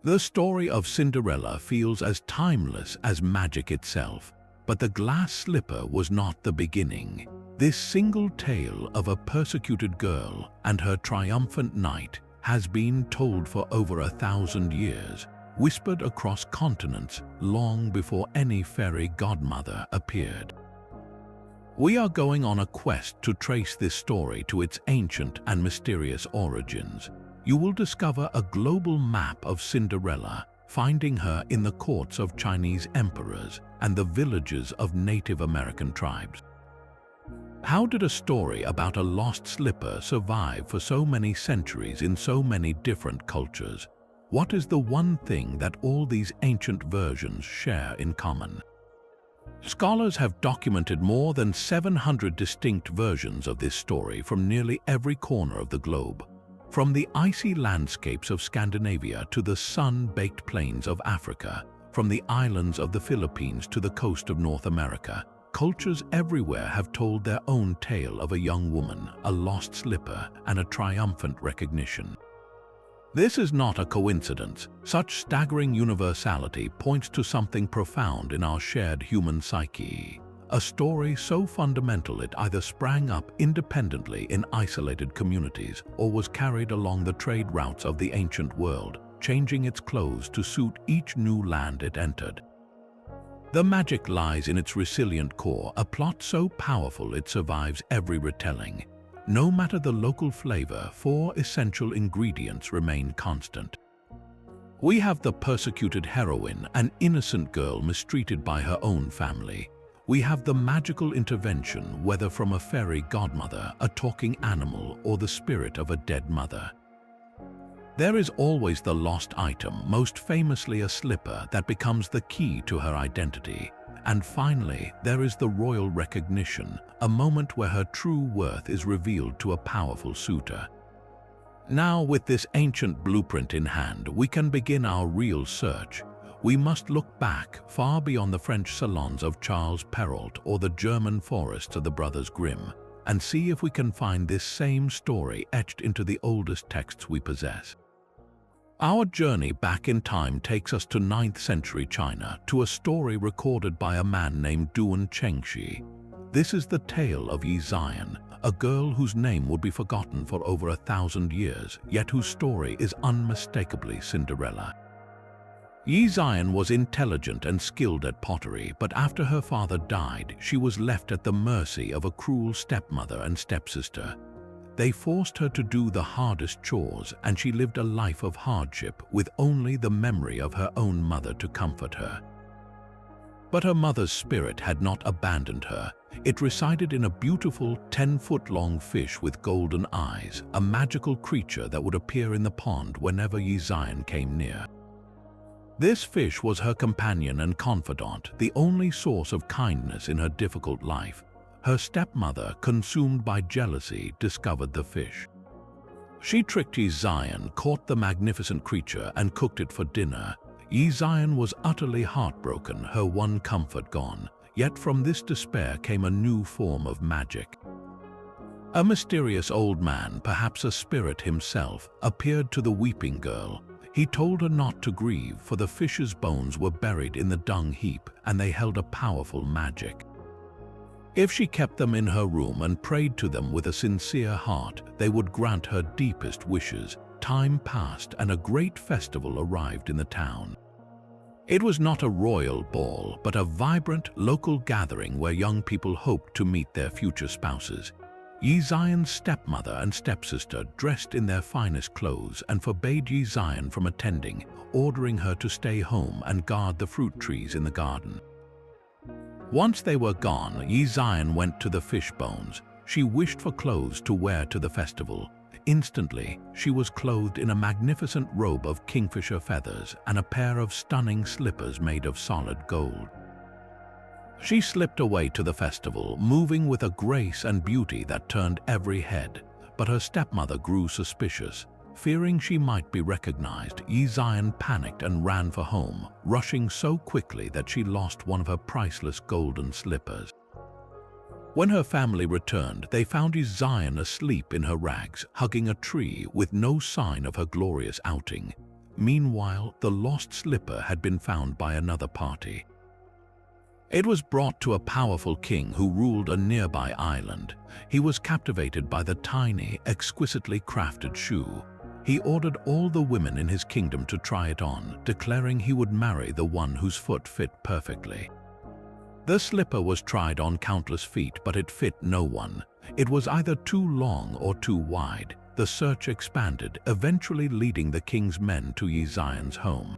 The story of Cinderella feels as timeless as magic itself, but the glass slipper was not the beginning. This single tale of a persecuted girl and her triumphant knight has been told for over 1,000 years, whispered across continents long before any fairy godmother appeared. We are going on a quest to trace this story to its ancient and mysterious origins. You will discover a global map of Cinderella, finding her in the courts of Chinese emperors and the villages of Native American tribes. How did a story about a lost slipper survive for so many centuries in so many different cultures? What is the one thing that all these ancient versions share in common? Scholars have documented more than 700 distinct versions of this story from nearly every corner of the globe. From the icy landscapes of Scandinavia to the sun-baked plains of Africa, from the islands of the Philippines to the coast of North America, cultures everywhere have told their own tale of a young woman, a lost slipper, and a triumphant recognition. This is not a coincidence. Such staggering universality points to something profound in our shared human psyche. A story so fundamental it either sprang up independently in isolated communities or was carried along the trade routes of the ancient world, changing its clothes to suit each new land it entered. The magic lies in its resilient core, a plot so powerful it survives every retelling. No matter the local flavor, 4 essential ingredients remain constant. We have the persecuted heroine, an innocent girl mistreated by her own family. We have the magical intervention, whether from a fairy godmother, a talking animal, or the spirit of a dead mother. There is always the lost item, most famously a slipper that becomes the key to her identity. And finally, there is the royal recognition, a moment where her true worth is revealed to a powerful suitor. Now, with this ancient blueprint in hand, we can begin our real search. We must look back far beyond the French salons of Charles Perrault or the German forests of the brothers Grimm, and see if we can find this same story etched into the oldest texts we possess. Our journey back in time takes us to 9th century China, to a story recorded by a man named Duan Chengxi. This is the tale of Ye Xian, a girl whose name would be forgotten for over 1,000 years, yet whose story is unmistakably Cinderella. Ye Xian was intelligent and skilled at pottery, but after her father died, she was left at the mercy of a cruel stepmother and stepsister. They forced her to do the hardest chores, and she lived a life of hardship with only the memory of her own mother to comfort her. But her mother's spirit had not abandoned her. It resided in a beautiful 10-foot-long fish with golden eyes, a magical creature that would appear in the pond whenever Ye Xian came near. This fish was her companion and confidant, the only source of kindness in her difficult life. Her stepmother, consumed by jealousy, discovered the fish. She tricked Ye Xian, caught the magnificent creature, and cooked it for dinner. Ye Xian was utterly heartbroken, her one comfort gone. Yet from this despair came a new form of magic. A mysterious old man, perhaps a spirit himself, appeared to the weeping girl. He told her not to grieve, for the fish's bones were buried in the dung heap, and they held a powerful magic. If she kept them in her room and prayed to them with a sincere heart, they would grant her deepest wishes. Time passed, and a great festival arrived in the town. It was not a royal ball, but a vibrant local gathering where young people hoped to meet their future spouses. Ye Xian's stepmother and stepsister dressed in their finest clothes and forbade Ye Xian from attending, ordering her to stay home and guard the fruit trees in the garden. Once they were gone, Ye Xian went to the fish bones. She wished for clothes to wear to the festival. Instantly, she was clothed in a magnificent robe of kingfisher feathers and a pair of stunning slippers made of solid gold. She slipped away to the festival, moving with a grace and beauty that turned every head. But her stepmother grew suspicious. Fearing she might be recognized, Ye Xian panicked and ran for home, rushing so quickly that she lost one of her priceless golden slippers. When her family returned, they found Ye Xian asleep in her rags, hugging a tree with no sign of her glorious outing. Meanwhile, the lost slipper had been found by another party. It was brought to a powerful king who ruled a nearby island. He was captivated by the tiny, exquisitely crafted shoe. He ordered all the women in his kingdom to try it on, declaring he would marry the one whose foot fit perfectly. The slipper was tried on countless feet, but it fit no one. It was either too long or too wide. The search expanded, eventually leading the king's men to Ye Xian's home.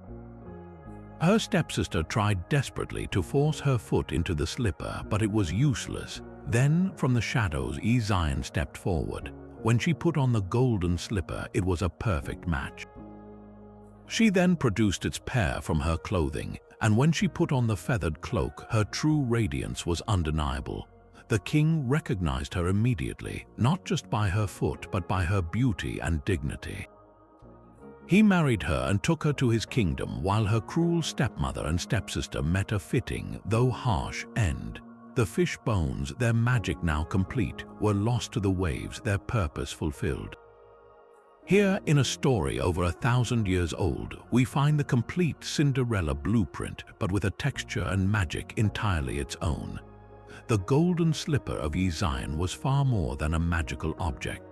Her stepsister tried desperately to force her foot into the slipper, but it was useless. Then, from the shadows, Ye Xian stepped forward. When she put on the golden slipper, it was a perfect match. She then produced its pair from her clothing, and when she put on the feathered cloak, her true radiance was undeniable. The king recognized her immediately, not just by her foot, but by her beauty and dignity. He married her and took her to his kingdom, while her cruel stepmother and stepsister met a fitting, though harsh, end. The fish bones, their magic now complete, were lost to the waves, their purpose fulfilled. Here, in a story over 1,000 years old, we find the complete Cinderella blueprint, but with a texture and magic entirely its own. The golden slipper of Ye Xian was far more than a magical object.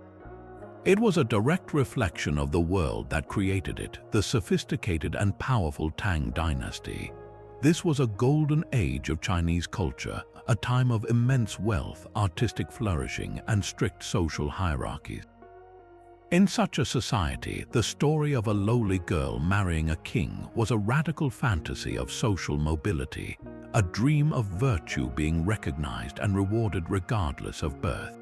It was a direct reflection of the world that created it, the sophisticated and powerful Tang dynasty. This was a golden age of Chinese culture, a time of immense wealth, artistic flourishing, and strict social hierarchies. In such a society, the story of a lowly girl marrying a king was a radical fantasy of social mobility, a dream of virtue being recognized and rewarded regardless of birth.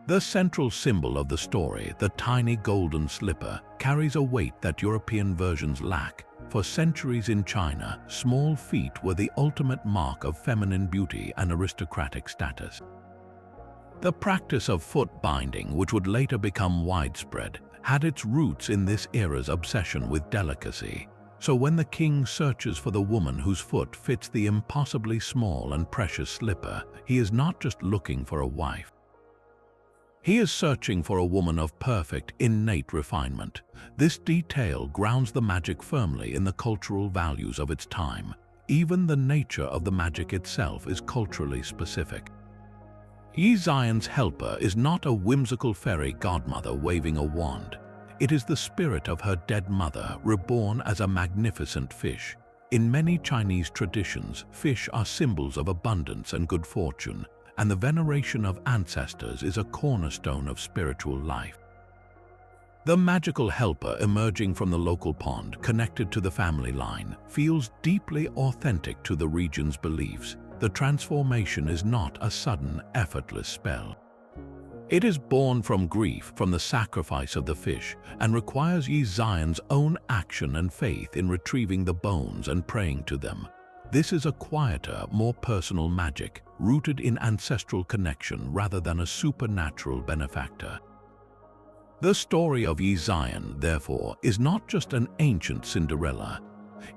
The central symbol of the story, the tiny golden slipper, carries a weight that European versions lack. For centuries in China, small feet were the ultimate mark of feminine beauty and aristocratic status. The practice of foot binding, which would later become widespread, had its roots in this era's obsession with delicacy. So when the king searches for the woman whose foot fits the impossibly small and precious slipper, he is not just looking for a wife. He is searching for a woman of perfect, innate refinement. This detail grounds the magic firmly in the cultural values of its time. Even the nature of the magic itself is culturally specific. Ye Xian's helper is not a whimsical fairy godmother waving a wand. It is the spirit of her dead mother, reborn as a magnificent fish. In many Chinese traditions, fish are symbols of abundance and good fortune, and the veneration of ancestors is a cornerstone of spiritual life. The magical helper emerging from the local pond, connected to the family line, feels deeply authentic to the region's beliefs. The transformation is not a sudden, effortless spell. It is born from grief, from the sacrifice of the fish, and requires Ye Xian's own action and faith in retrieving the bones and praying to them. This is a quieter, more personal magic, rooted in ancestral connection rather than a supernatural benefactor. The story of Ye Xian, therefore, is not just an ancient Cinderella.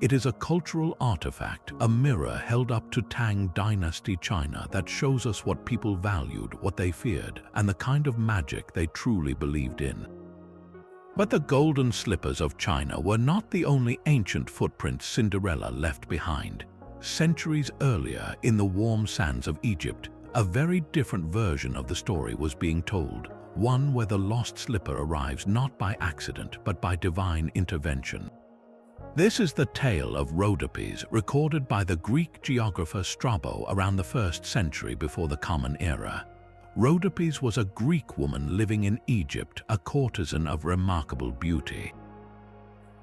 It is a cultural artifact, a mirror held up to Tang Dynasty China that shows us what people valued, what they feared, and the kind of magic they truly believed in. But the golden slippers of China were not the only ancient footprints Cinderella left behind. Centuries earlier, in the warm sands of Egypt, a very different version of the story was being told, one where the lost slipper arrives not by accident but by divine intervention. This is the tale of Rhodopis, recorded by the Greek geographer Strabo around the 1st century before the Common Era. Rhodopis was a Greek woman living in Egypt, a courtesan of remarkable beauty.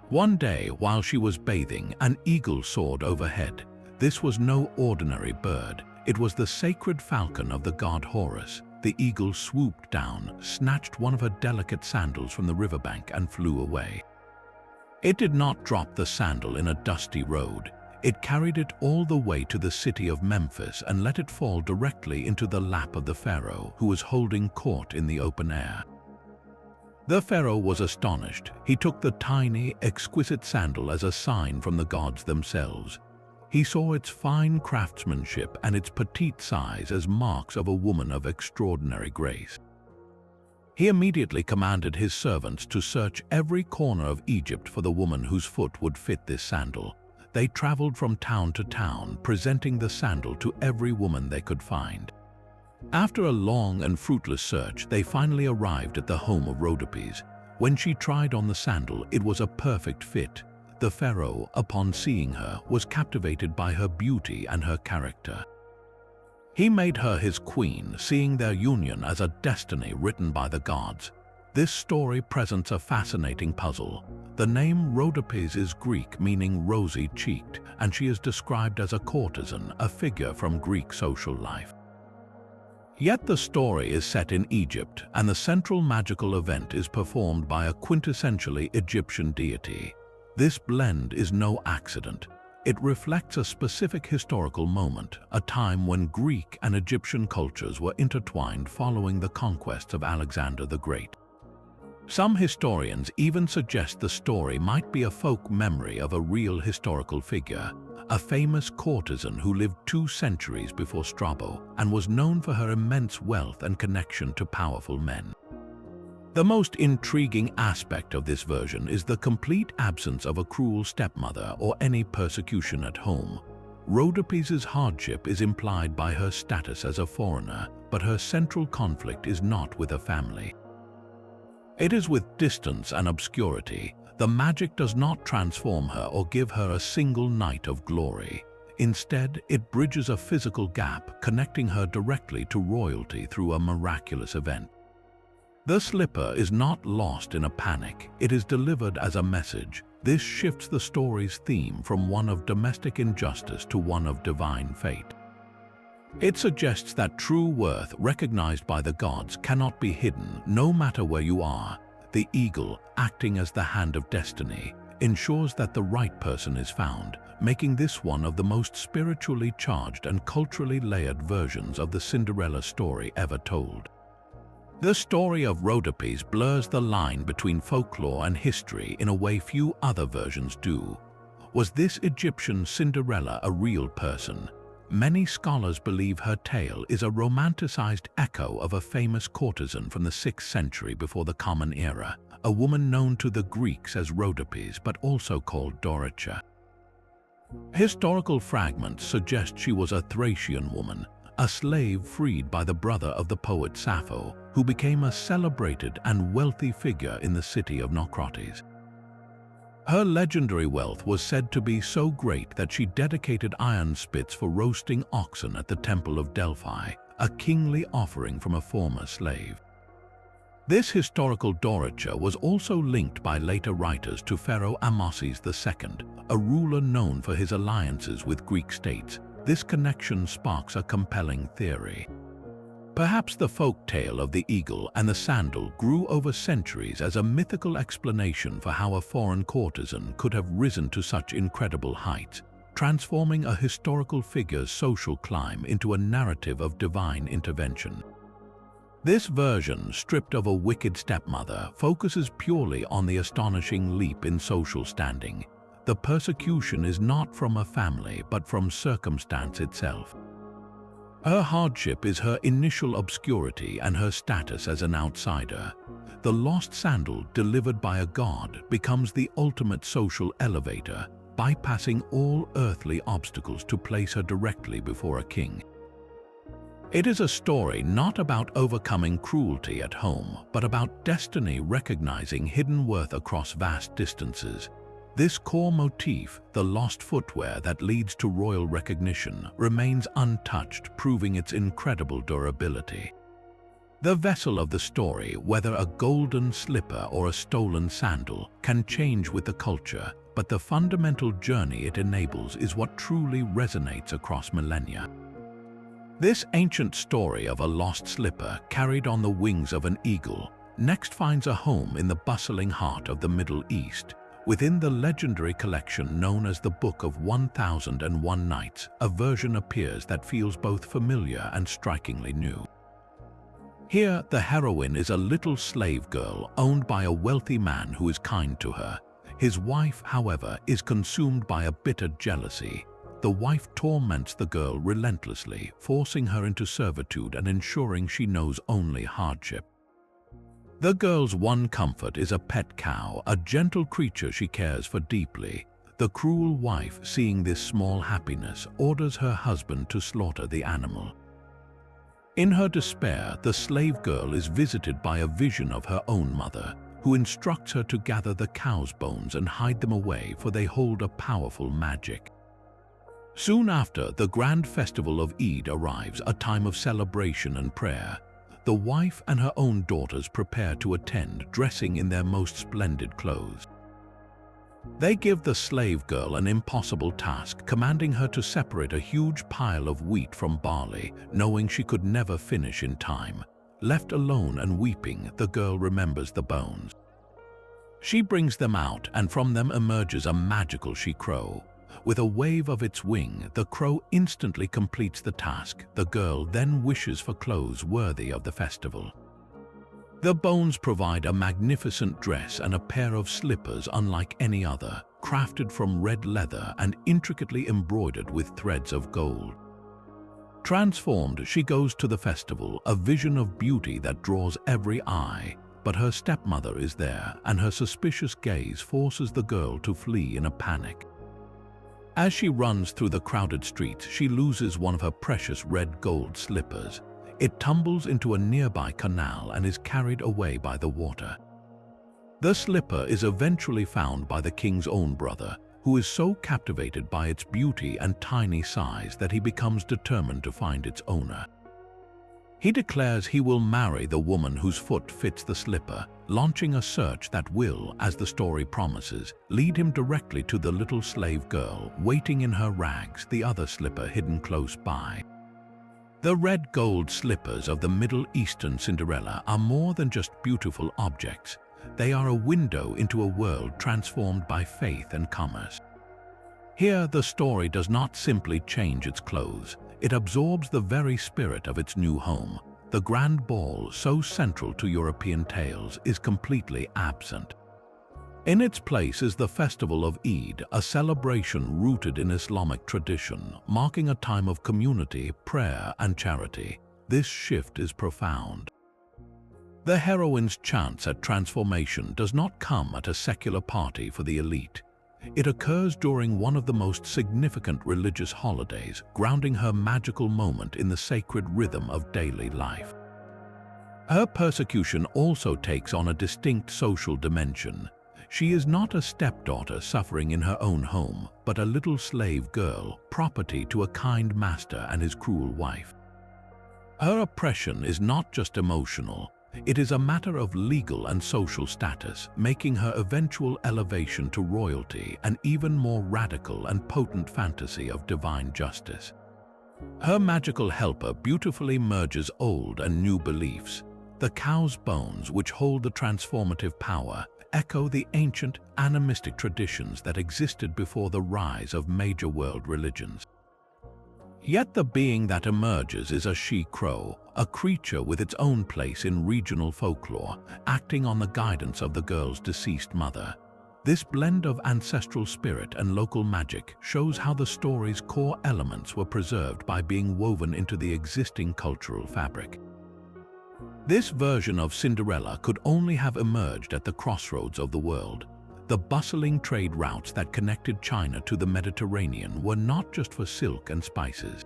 One day, while she was bathing, an eagle soared overhead. This was no ordinary bird. It was the sacred falcon of the god Horus. The eagle swooped down, snatched one of her delicate sandals from the riverbank, and flew away. It did not drop the sandal in a dusty road. It carried it all the way to the city of Memphis and let it fall directly into the lap of the pharaoh, who was holding court in the open air. The pharaoh was astonished. He took the tiny, exquisite sandal as a sign from the gods themselves. He saw its fine craftsmanship and its petite size as marks of a woman of extraordinary grace. He immediately commanded his servants to search every corner of Egypt for the woman whose foot would fit this sandal. They traveled from town to town, presenting the sandal to every woman they could find. After a long and fruitless search, they finally arrived at the home of Rhodopis. When she tried on the sandal, it was a perfect fit. The pharaoh, upon seeing her, was captivated by her beauty and her character. He made her his queen, seeing their union as a destiny written by the gods. This story presents a fascinating puzzle. The name Rhodopis is Greek, meaning rosy-cheeked, and she is described as a courtesan, a figure from Greek social life. Yet the story is set in Egypt, and the central magical event is performed by a quintessentially Egyptian deity. This blend is no accident. It reflects a specific historical moment, a time when Greek and Egyptian cultures were intertwined following the conquests of Alexander the Great. Some historians even suggest the story might be a folk memory of a real historical figure, a famous courtesan who lived 2 centuries before Strabo and was known for her immense wealth and connection to powerful men. The most intriguing aspect of this version is the complete absence of a cruel stepmother or any persecution at home. Rhodopis's hardship is implied by her status as a foreigner, but her central conflict is not with her family. It is with distance and obscurity. The magic does not transform her or give her a single night of glory. Instead, it bridges a physical gap, connecting her directly to royalty through a miraculous event. The slipper is not lost in a panic. It is delivered as a message. This shifts the story's theme from one of domestic injustice to one of divine fate. It suggests that true worth, recognized by the gods, cannot be hidden, no matter where you are. The eagle, acting as the hand of destiny, ensures that the right person is found, making this one of the most spiritually charged and culturally layered versions of the Cinderella story ever told. The story of Rhodopis blurs the line between folklore and history in a way few other versions do. Was this Egyptian Cinderella a real person? Many scholars believe her tale is a romanticized echo of a famous courtesan from the 6th century before the Common Era, a woman known to the Greeks as Rhodopis but also called Dorica. Historical fragments suggest she was a Thracian woman, a slave freed by the brother of the poet Sappho, who became a celebrated and wealthy figure in the city of Naucratis. Her legendary wealth was said to be so great that she dedicated iron spits for roasting oxen at the Temple of Delphi, a kingly offering from a former slave. This historical Dorica was also linked by later writers to Pharaoh Amoses II, a ruler known for his alliances with Greek states. This connection sparks a compelling theory. Perhaps the folk tale of the eagle and the sandal grew over centuries as a mythical explanation for how a foreign courtesan could have risen to such incredible heights, transforming a historical figure's social climb into a narrative of divine intervention. This version, stripped of a wicked stepmother, focuses purely on the astonishing leap in social standing. The persecution is not from a family, but from circumstance itself. Her hardship is her initial obscurity and her status as an outsider. The lost sandal, delivered by a god, becomes the ultimate social elevator, bypassing all earthly obstacles to place her directly before a king. It is a story not about overcoming cruelty at home, but about destiny recognizing hidden worth across vast distances. This core motif, the lost footwear that leads to royal recognition, remains untouched, proving its incredible durability. The vessel of the story, whether a golden slipper or a stolen sandal, can change with the culture, but the fundamental journey it enables is what truly resonates across millennia. This ancient story of a lost slipper carried on the wings of an eagle next finds a home in the bustling heart of the Middle East. Within the legendary collection known as the Book of 1001 Nights, a version appears that feels both familiar and strikingly new. Here, the heroine is a little slave girl owned by a wealthy man who is kind to her. His wife, however, is consumed by a bitter jealousy. The wife torments the girl relentlessly, forcing her into servitude and ensuring she knows only hardship. The girl's one comfort is a pet cow, a gentle creature she cares for deeply. The cruel wife, seeing this small happiness, orders her husband to slaughter the animal. In her despair, the slave girl is visited by a vision of her own mother, who instructs her to gather the cow's bones and hide them away, for they hold a powerful magic. Soon after, the grand festival of Eid arrives, a time of celebration and prayer. The wife and her own daughters prepare to attend, dressing in their most splendid clothes. They give the slave girl an impossible task, commanding her to separate a huge pile of wheat from barley, knowing she could never finish in time. Left alone and weeping, the girl remembers the bones. She brings them out, and from them emerges a magical she-crow. With a wave of its wing, the crow instantly completes the task. The girl then wishes for clothes worthy of the festival. The bones provide a magnificent dress and a pair of slippers unlike any other, crafted from red leather and intricately embroidered with threads of gold. Transformed, she goes to the festival, a vision of beauty that draws every eye. But her stepmother is there, and her suspicious gaze forces the girl to flee in a panic. As she runs through the crowded streets, she loses one of her precious red gold slippers. It tumbles into a nearby canal and is carried away by the water. The slipper is eventually found by the king's own brother, who is so captivated by its beauty and tiny size that he becomes determined to find its owner. He declares he will marry the woman whose foot fits the slipper, launching a search that will, as the story promises, lead him directly to the little slave girl, waiting in her rags, the other slipper hidden close by. The red gold slippers of the Middle Eastern Cinderella are more than just beautiful objects. They are a window into a world transformed by faith and commerce. Here, the story does not simply change its clothes. It absorbs the very spirit of its new home. The grand ball, so central to European tales, is completely absent. In its place is the festival of Eid, a celebration rooted in Islamic tradition, marking a time of community, prayer, and charity. This shift is profound. The heroine's chance at transformation does not come at a secular party for the elite. It occurs during one of the most significant religious holidays, grounding her magical moment in the sacred rhythm of daily life. Her persecution also takes on a distinct social dimension. She is not a stepdaughter suffering in her own home, but a little slave girl, property to a kind master and his cruel wife. Her oppression is not just emotional. It is a matter of legal and social status, making her eventual elevation to royalty an even more radical and potent fantasy of divine justice. Her magical helper beautifully merges old and new beliefs. The cow's bones, which hold the transformative power, echo the ancient animistic traditions that existed before the rise of major world religions. Yet the being that emerges is a she-crow, a creature with its own place in regional folklore, acting on the guidance of the girl's deceased mother. This blend of ancestral spirit and local magic shows how the story's core elements were preserved by being woven into the existing cultural fabric. This version of Cinderella could only have emerged at the crossroads of the world. The bustling trade routes that connected China to the Mediterranean were not just for silk and spices.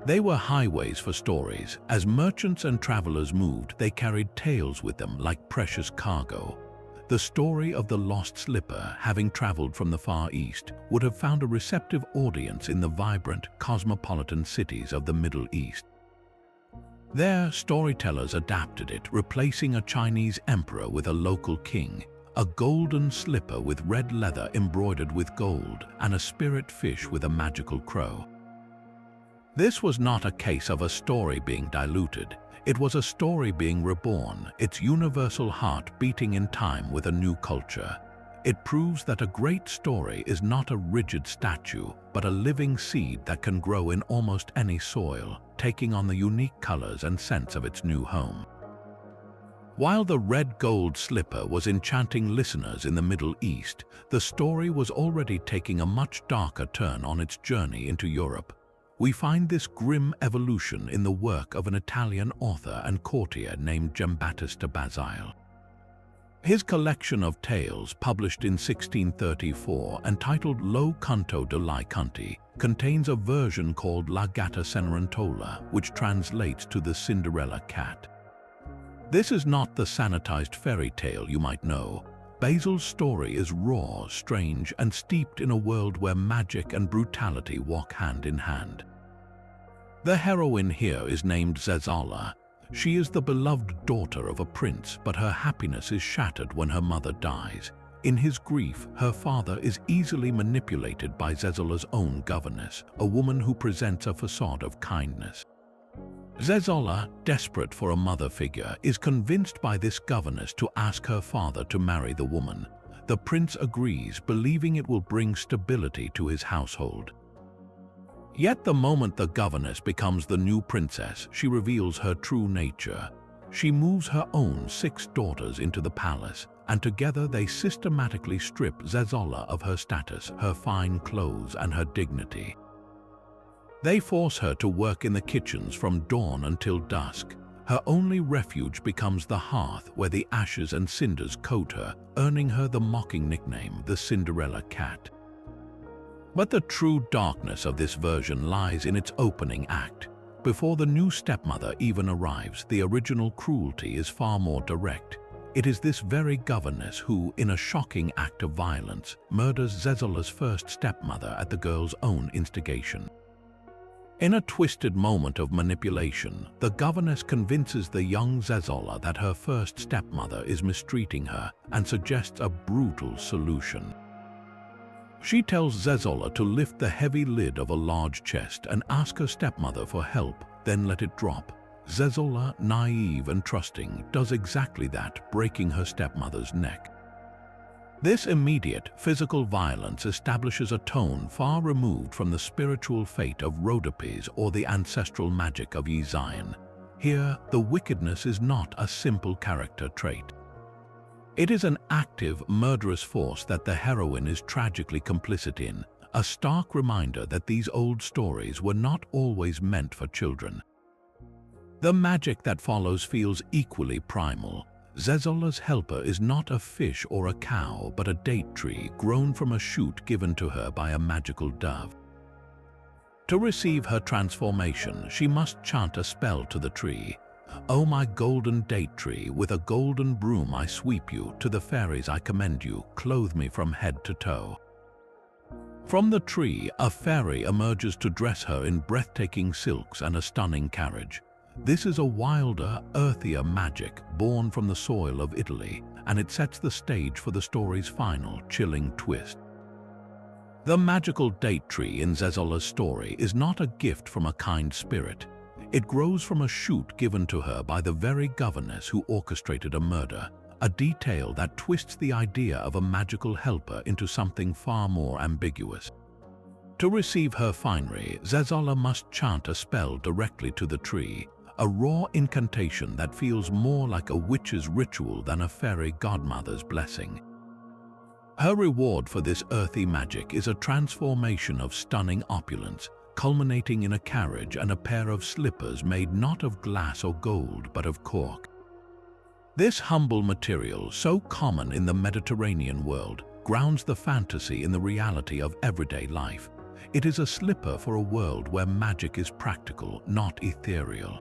They were highways for stories. As merchants and travelers moved, they carried tales with them like precious cargo. The story of the lost slipper, having traveled from the Far East, would have found a receptive audience in the vibrant, cosmopolitan cities of the Middle East. There, storytellers adapted it, replacing a Chinese emperor with a local king, a golden slipper with red leather embroidered with gold, and a spirit fish with a magical crow. This was not a case of a story being diluted. It was a story being reborn, its universal heart beating in time with a new culture. It proves that a great story is not a rigid statue, but a living seed that can grow in almost any soil, taking on the unique colors and scents of its new home. While the red gold slipper was enchanting listeners in the Middle East, the story was already taking a much darker turn on its journey into Europe. We find this grim evolution in the work of an Italian author and courtier named Giambattista Basile. His collection of tales, published in 1634 and titled Lo Canto dei Conti, contains a version called La Gatta Cenerentola, which translates to the Cinderella cat. This is not the sanitized fairy tale you might know. Basile's story is raw, strange, and steeped in a world where magic and brutality walk hand in hand. The heroine here is named Zezolla. She is the beloved daughter of a prince, but her happiness is shattered when her mother dies. In his grief, her father is easily manipulated by Zezolla's own governess, a woman who presents a facade of kindness. Zezolla, desperate for a mother figure, is convinced by this governess to ask her father to marry the woman. The prince agrees, believing it will bring stability to his household. Yet the moment the governess becomes the new princess, she reveals her true nature. She moves her own 6 daughters into the palace, and together they systematically strip Zezolla of her status, her fine clothes, and her dignity. They force her to work in the kitchens from dawn until dusk. Her only refuge becomes the hearth, where the ashes and cinders coat her, earning her the mocking nickname, the Cinderella cat. But the true darkness of this version lies in its opening act. Before the new stepmother even arrives, the original cruelty is far more direct. It is this very governess who, in a shocking act of violence, murders Zezolla's first stepmother at the girl's own instigation. In a twisted moment of manipulation, the governess convinces the young Zezolla that her first stepmother is mistreating her and suggests a brutal solution. She tells Zezolla to lift the heavy lid of a large chest and ask her stepmother for help, then let it drop. Zezolla, naive and trusting, does exactly that, breaking her stepmother's neck. This immediate physical violence establishes a tone far removed from the spiritual fate of Rhodopis or the ancestral magic of Ye Xian. Here, the wickedness is not a simple character trait. It is an active, murderous force that the heroine is tragically complicit in, a stark reminder that these old stories were not always meant for children. The magic that follows feels equally primal. Zezolla's helper is not a fish or a cow, but a date tree grown from a shoot given to her by a magical dove. To receive her transformation, she must chant a spell to the tree. "O my golden date tree, with a golden broom I sweep you, to the fairies I commend you, clothe me from head to toe." From the tree, a fairy emerges to dress her in breathtaking silks and a stunning carriage. This is a wilder, earthier magic born from the soil of Italy, and it sets the stage for the story's final, chilling twist. The magical date tree in Zezolla's story is not a gift from a kind spirit. It grows from a shoot given to her by the very governess who orchestrated a murder, a detail that twists the idea of a magical helper into something far more ambiguous. To receive her finery, Zezolla must chant a spell directly to the tree, a raw incantation that feels more like a witch's ritual than a fairy godmother's blessing. Her reward for this earthy magic is a transformation of stunning opulence, culminating in a carriage and a pair of slippers made not of glass or gold but of cork. This humble material, so common in the Mediterranean world, grounds the fantasy in the reality of everyday life. It is a slipper for a world where magic is practical, not ethereal.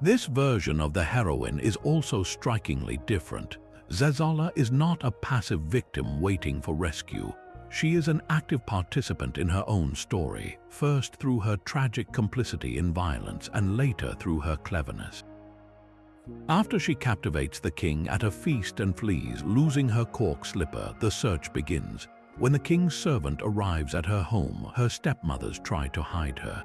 This version of the heroine is also strikingly different. Zezolla is not a passive victim waiting for rescue. She is an active participant in her own story, first through her tragic complicity in violence and later through her cleverness. After she captivates the king at a feast and flees, losing her cork slipper, the search begins. When the king's servant arrives at her home, her stepmothers try to hide her.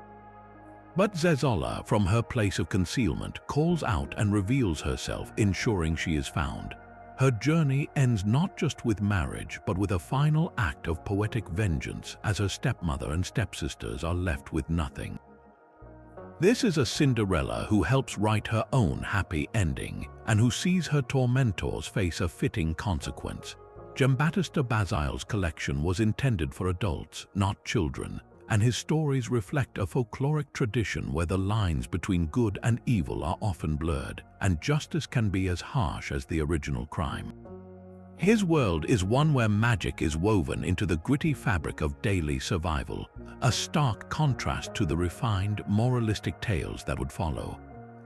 But Zezolla, from her place of concealment, calls out and reveals herself, ensuring she is found. Her journey ends not just with marriage, but with a final act of poetic vengeance, as her stepmother and stepsisters are left with nothing. This is a Cinderella who helps write her own happy ending, and who sees her tormentors face a fitting consequence. Giambattista Basile's collection was intended for adults, not children. and his stories reflect a folkloric tradition where the lines between good and evil are often blurred, and justice can be as harsh as the original crime. His world is one where magic is woven into the gritty fabric of daily survival, a stark contrast to the refined, moralistic tales that would follow.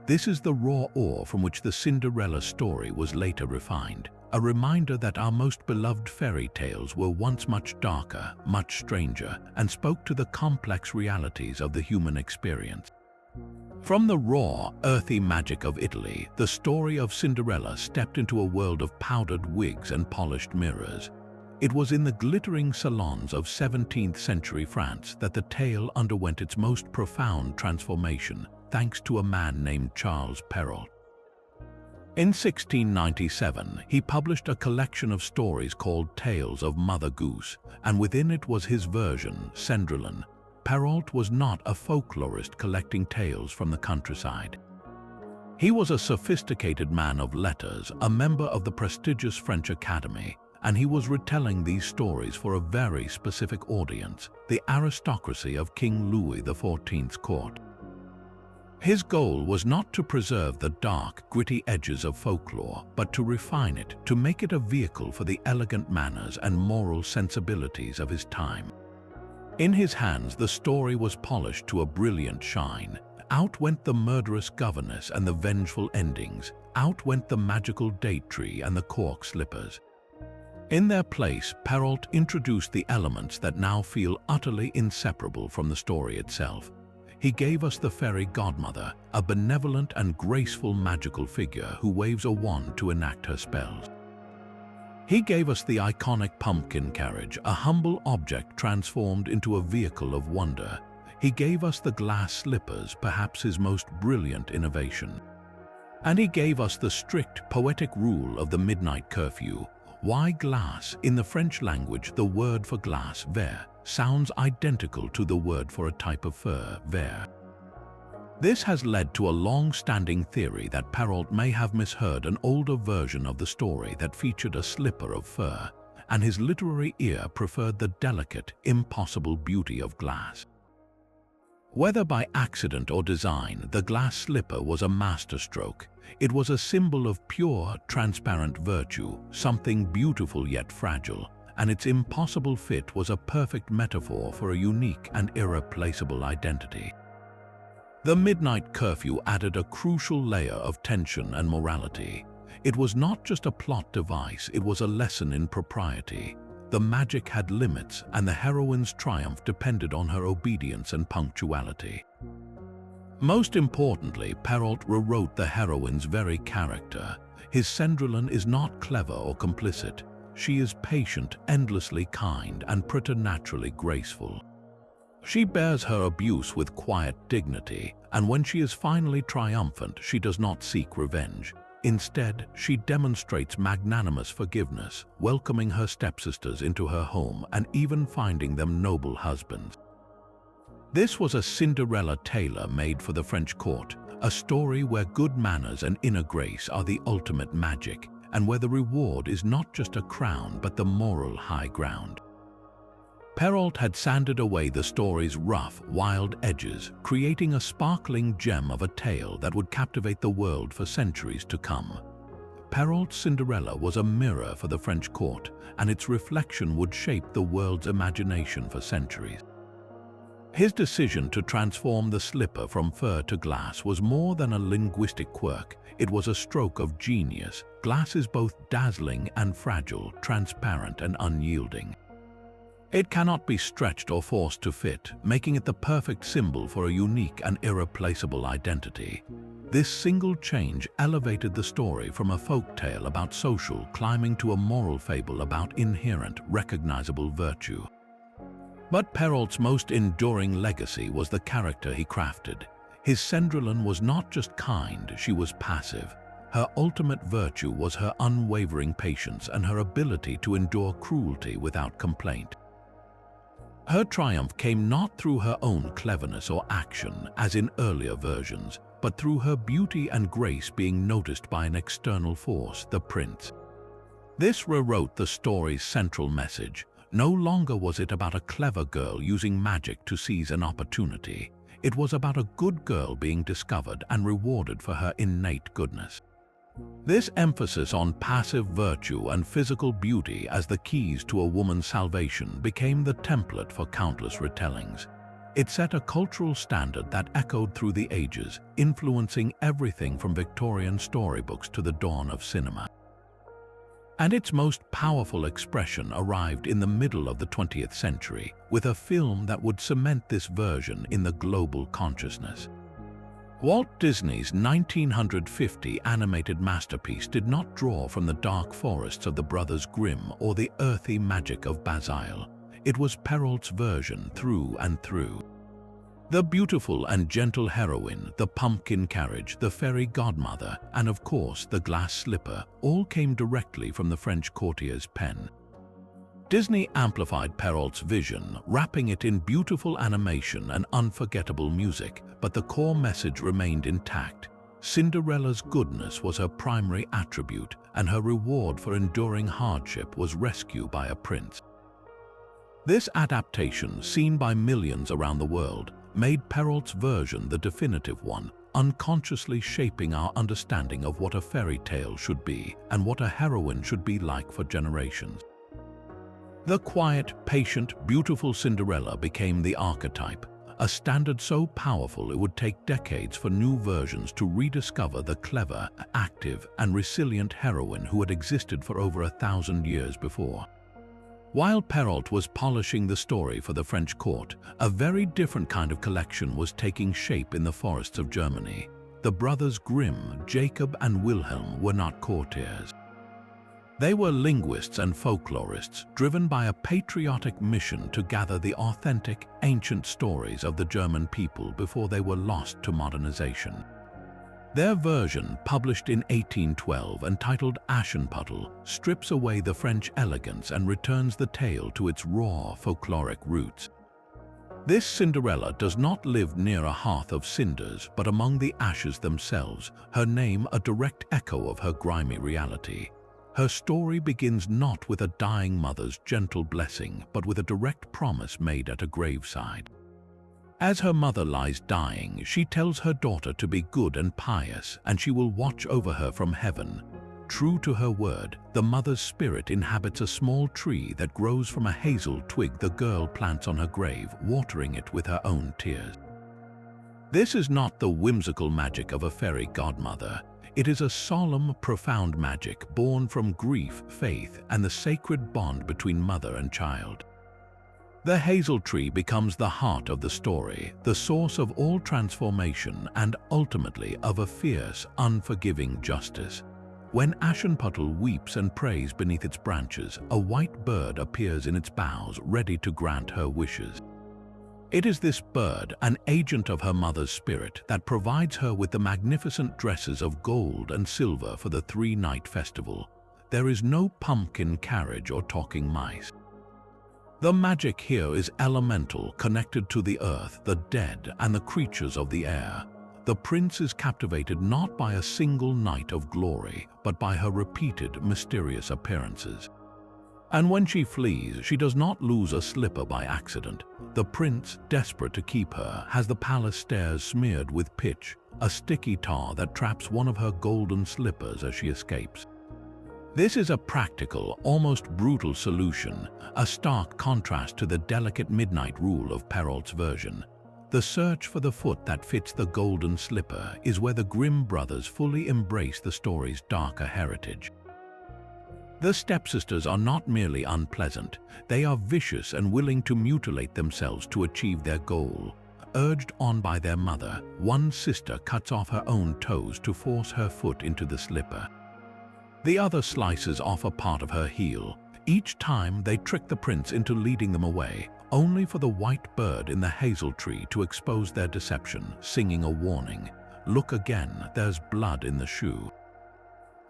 This is the raw ore from which the Cinderella story was later refined, a reminder that our most beloved fairy tales were once much darker, much stranger, and spoke to the complex realities of the human experience. From the raw, earthy magic of Italy, the story of Cinderella stepped into a world of powdered wigs and polished mirrors. It was in the glittering salons of 17th-century France that the tale underwent its most profound transformation, thanks to a man named Charles Perrault. In 1697, he published a collection of stories called Tales of Mother Goose, and within it was his version, Cinderella. Perrault was not a folklorist collecting tales from the countryside. He was a sophisticated man of letters, a member of the prestigious French Academy, and he was retelling these stories for a very specific audience, the aristocracy of King Louis XIV's court. His goal was not to preserve the dark, gritty edges of folklore, but to refine it, to make it a vehicle for the elegant manners and moral sensibilities of his time. In his hands, the story was polished to a brilliant shine. Out went the murderous governess and the vengeful endings. Out went the magical date tree and the cork slippers. In their place, Perrault introduced the elements that now feel utterly inseparable from the story itself. He gave us the fairy godmother, a benevolent and graceful magical figure who waves a wand to enact her spells. He gave us the iconic pumpkin carriage, a humble object transformed into a vehicle of wonder. He gave us the glass slippers, perhaps his most brilliant innovation. And he gave us the strict, poetic rule of the midnight curfew. Why glass? In the French language, the word for glass, verre, sounds identical to the word for a type of fur, verre. This has led to a long-standing theory that Perrault may have misheard an older version of the story that featured a slipper of fur, and his literary ear preferred the delicate, impossible beauty of glass. Whether by accident or design, the glass slipper was a masterstroke. It was a symbol of pure, transparent virtue, something beautiful yet fragile, and its impossible fit was a perfect metaphor for a unique and irreplaceable identity. The midnight curfew added a crucial layer of tension and morality. It was not just a plot device, it was a lesson in propriety. The magic had limits, and the heroine's triumph depended on her obedience and punctuality. Most importantly, Perrault rewrote the heroine's very character. His Cinderella is not clever or complicit. She is patient, endlessly kind, and preternaturally graceful. She bears her abuse with quiet dignity, and when she is finally triumphant, she does not seek revenge. Instead, she demonstrates magnanimous forgiveness, welcoming her stepsisters into her home and even finding them noble husbands. This was a Cinderella tailor-made for the French court, a story where good manners and inner grace are the ultimate magic, and where the reward is not just a crown but the moral high ground. Perrault had sanded away the story's rough, wild edges, creating a sparkling gem of a tale that would captivate the world for centuries to come. Perrault's Cinderella was a mirror for the French court, and its reflection would shape the world's imagination for centuries. His decision to transform the slipper from fur to glass was more than a linguistic quirk. It was a stroke of genius. Glass is both dazzling and fragile, transparent and unyielding. It cannot be stretched or forced to fit, making it the perfect symbol for a unique and irreplaceable identity. This single change elevated the story from a folk tale about social climbing to a moral fable about inherent, recognizable virtue. But Perrault's most enduring legacy was the character he crafted. His Cinderella was not just kind, she was passive. Her ultimate virtue was her unwavering patience and her ability to endure cruelty without complaint. Her triumph came not through her own cleverness or action, as in earlier versions, but through her beauty and grace being noticed by an external force, the prince. This rewrote the story's central message. No longer was it about a clever girl using magic to seize an opportunity. It was about a good girl being discovered and rewarded for her innate goodness. This emphasis on passive virtue and physical beauty as the keys to a woman's salvation became the template for countless retellings. It set a cultural standard that echoed through the ages, influencing everything from Victorian storybooks to the dawn of cinema. And its most powerful expression arrived in the middle of the 20th century, with a film that would cement this version in the global consciousness. Walt Disney's 1950 animated masterpiece did not draw from the dark forests of the brothers Grimm or the earthy magic of Basil. It was Perrault's version through and through. The beautiful and gentle heroine, the pumpkin carriage, the fairy godmother, and of course the glass slipper all came directly from the French courtier's pen. Disney amplified Perrault's vision, wrapping it in beautiful animation and unforgettable music, but the core message remained intact. Cinderella's goodness was her primary attribute, and her reward for enduring hardship was rescue by a prince. This adaptation, seen by millions around the world, made Perrault's version the definitive one, unconsciously shaping our understanding of what a fairy tale should be and what a heroine should be like for generations. The quiet, patient, beautiful Cinderella became the archetype, a standard so powerful it would take decades for new versions to rediscover the clever, active, and resilient heroine who had existed for over 1,000 years before. While Perrault was polishing the story for the French court, a very different kind of collection was taking shape in the forests of Germany. The brothers Grimm, Jacob and Wilhelm, were not courtiers. They were linguists and folklorists, driven by a patriotic mission to gather the authentic, ancient stories of the German people before they were lost to modernization. Their version, published in 1812 and titled Aschenputtel, strips away the French elegance and returns the tale to its raw, folkloric roots. This Cinderella does not live near a hearth of cinders, but among the ashes themselves, her name a direct echo of her grimy reality. Her story begins not with a dying mother's gentle blessing, but with a direct promise made at a graveside. As her mother lies dying, she tells her daughter to be good and pious, and she will watch over her from heaven. True to her word, the mother's spirit inhabits a small tree that grows from a hazel twig the girl plants on her grave, watering it with her own tears. This is not the whimsical magic of a fairy godmother. It is a solemn, profound magic born from grief, faith, and the sacred bond between mother and child. The hazel tree becomes the heart of the story, the source of all transformation and ultimately of a fierce, unforgiving justice. When Aschenputtel weeps and prays beneath its branches, a white bird appears in its boughs, ready to grant her wishes. It is this bird, an agent of her mother's spirit, that provides her with the magnificent dresses of gold and silver for the three-night festival. There is no pumpkin carriage or talking mice. The magic here is elemental, connected to the earth, the dead, and the creatures of the air. The prince is captivated not by a single night of glory, but by her repeated, mysterious appearances. And when she flees, she does not lose a slipper by accident. The prince, desperate to keep her, has the palace stairs smeared with pitch, a sticky tar that traps one of her golden slippers as she escapes. This is a practical, almost brutal solution, a stark contrast to the delicate midnight rule of Perrault's version. The search for the foot that fits the golden slipper is where the Grimm brothers fully embrace the story's darker heritage. The stepsisters are not merely unpleasant, they are vicious and willing to mutilate themselves to achieve their goal. Urged on by their mother, one sister cuts off her own toes to force her foot into the slipper. The other slices off a part of her heel. Each time they trick the prince into leading them away, only for the white bird in the hazel tree to expose their deception, singing a warning. Look again, there's blood in the shoe.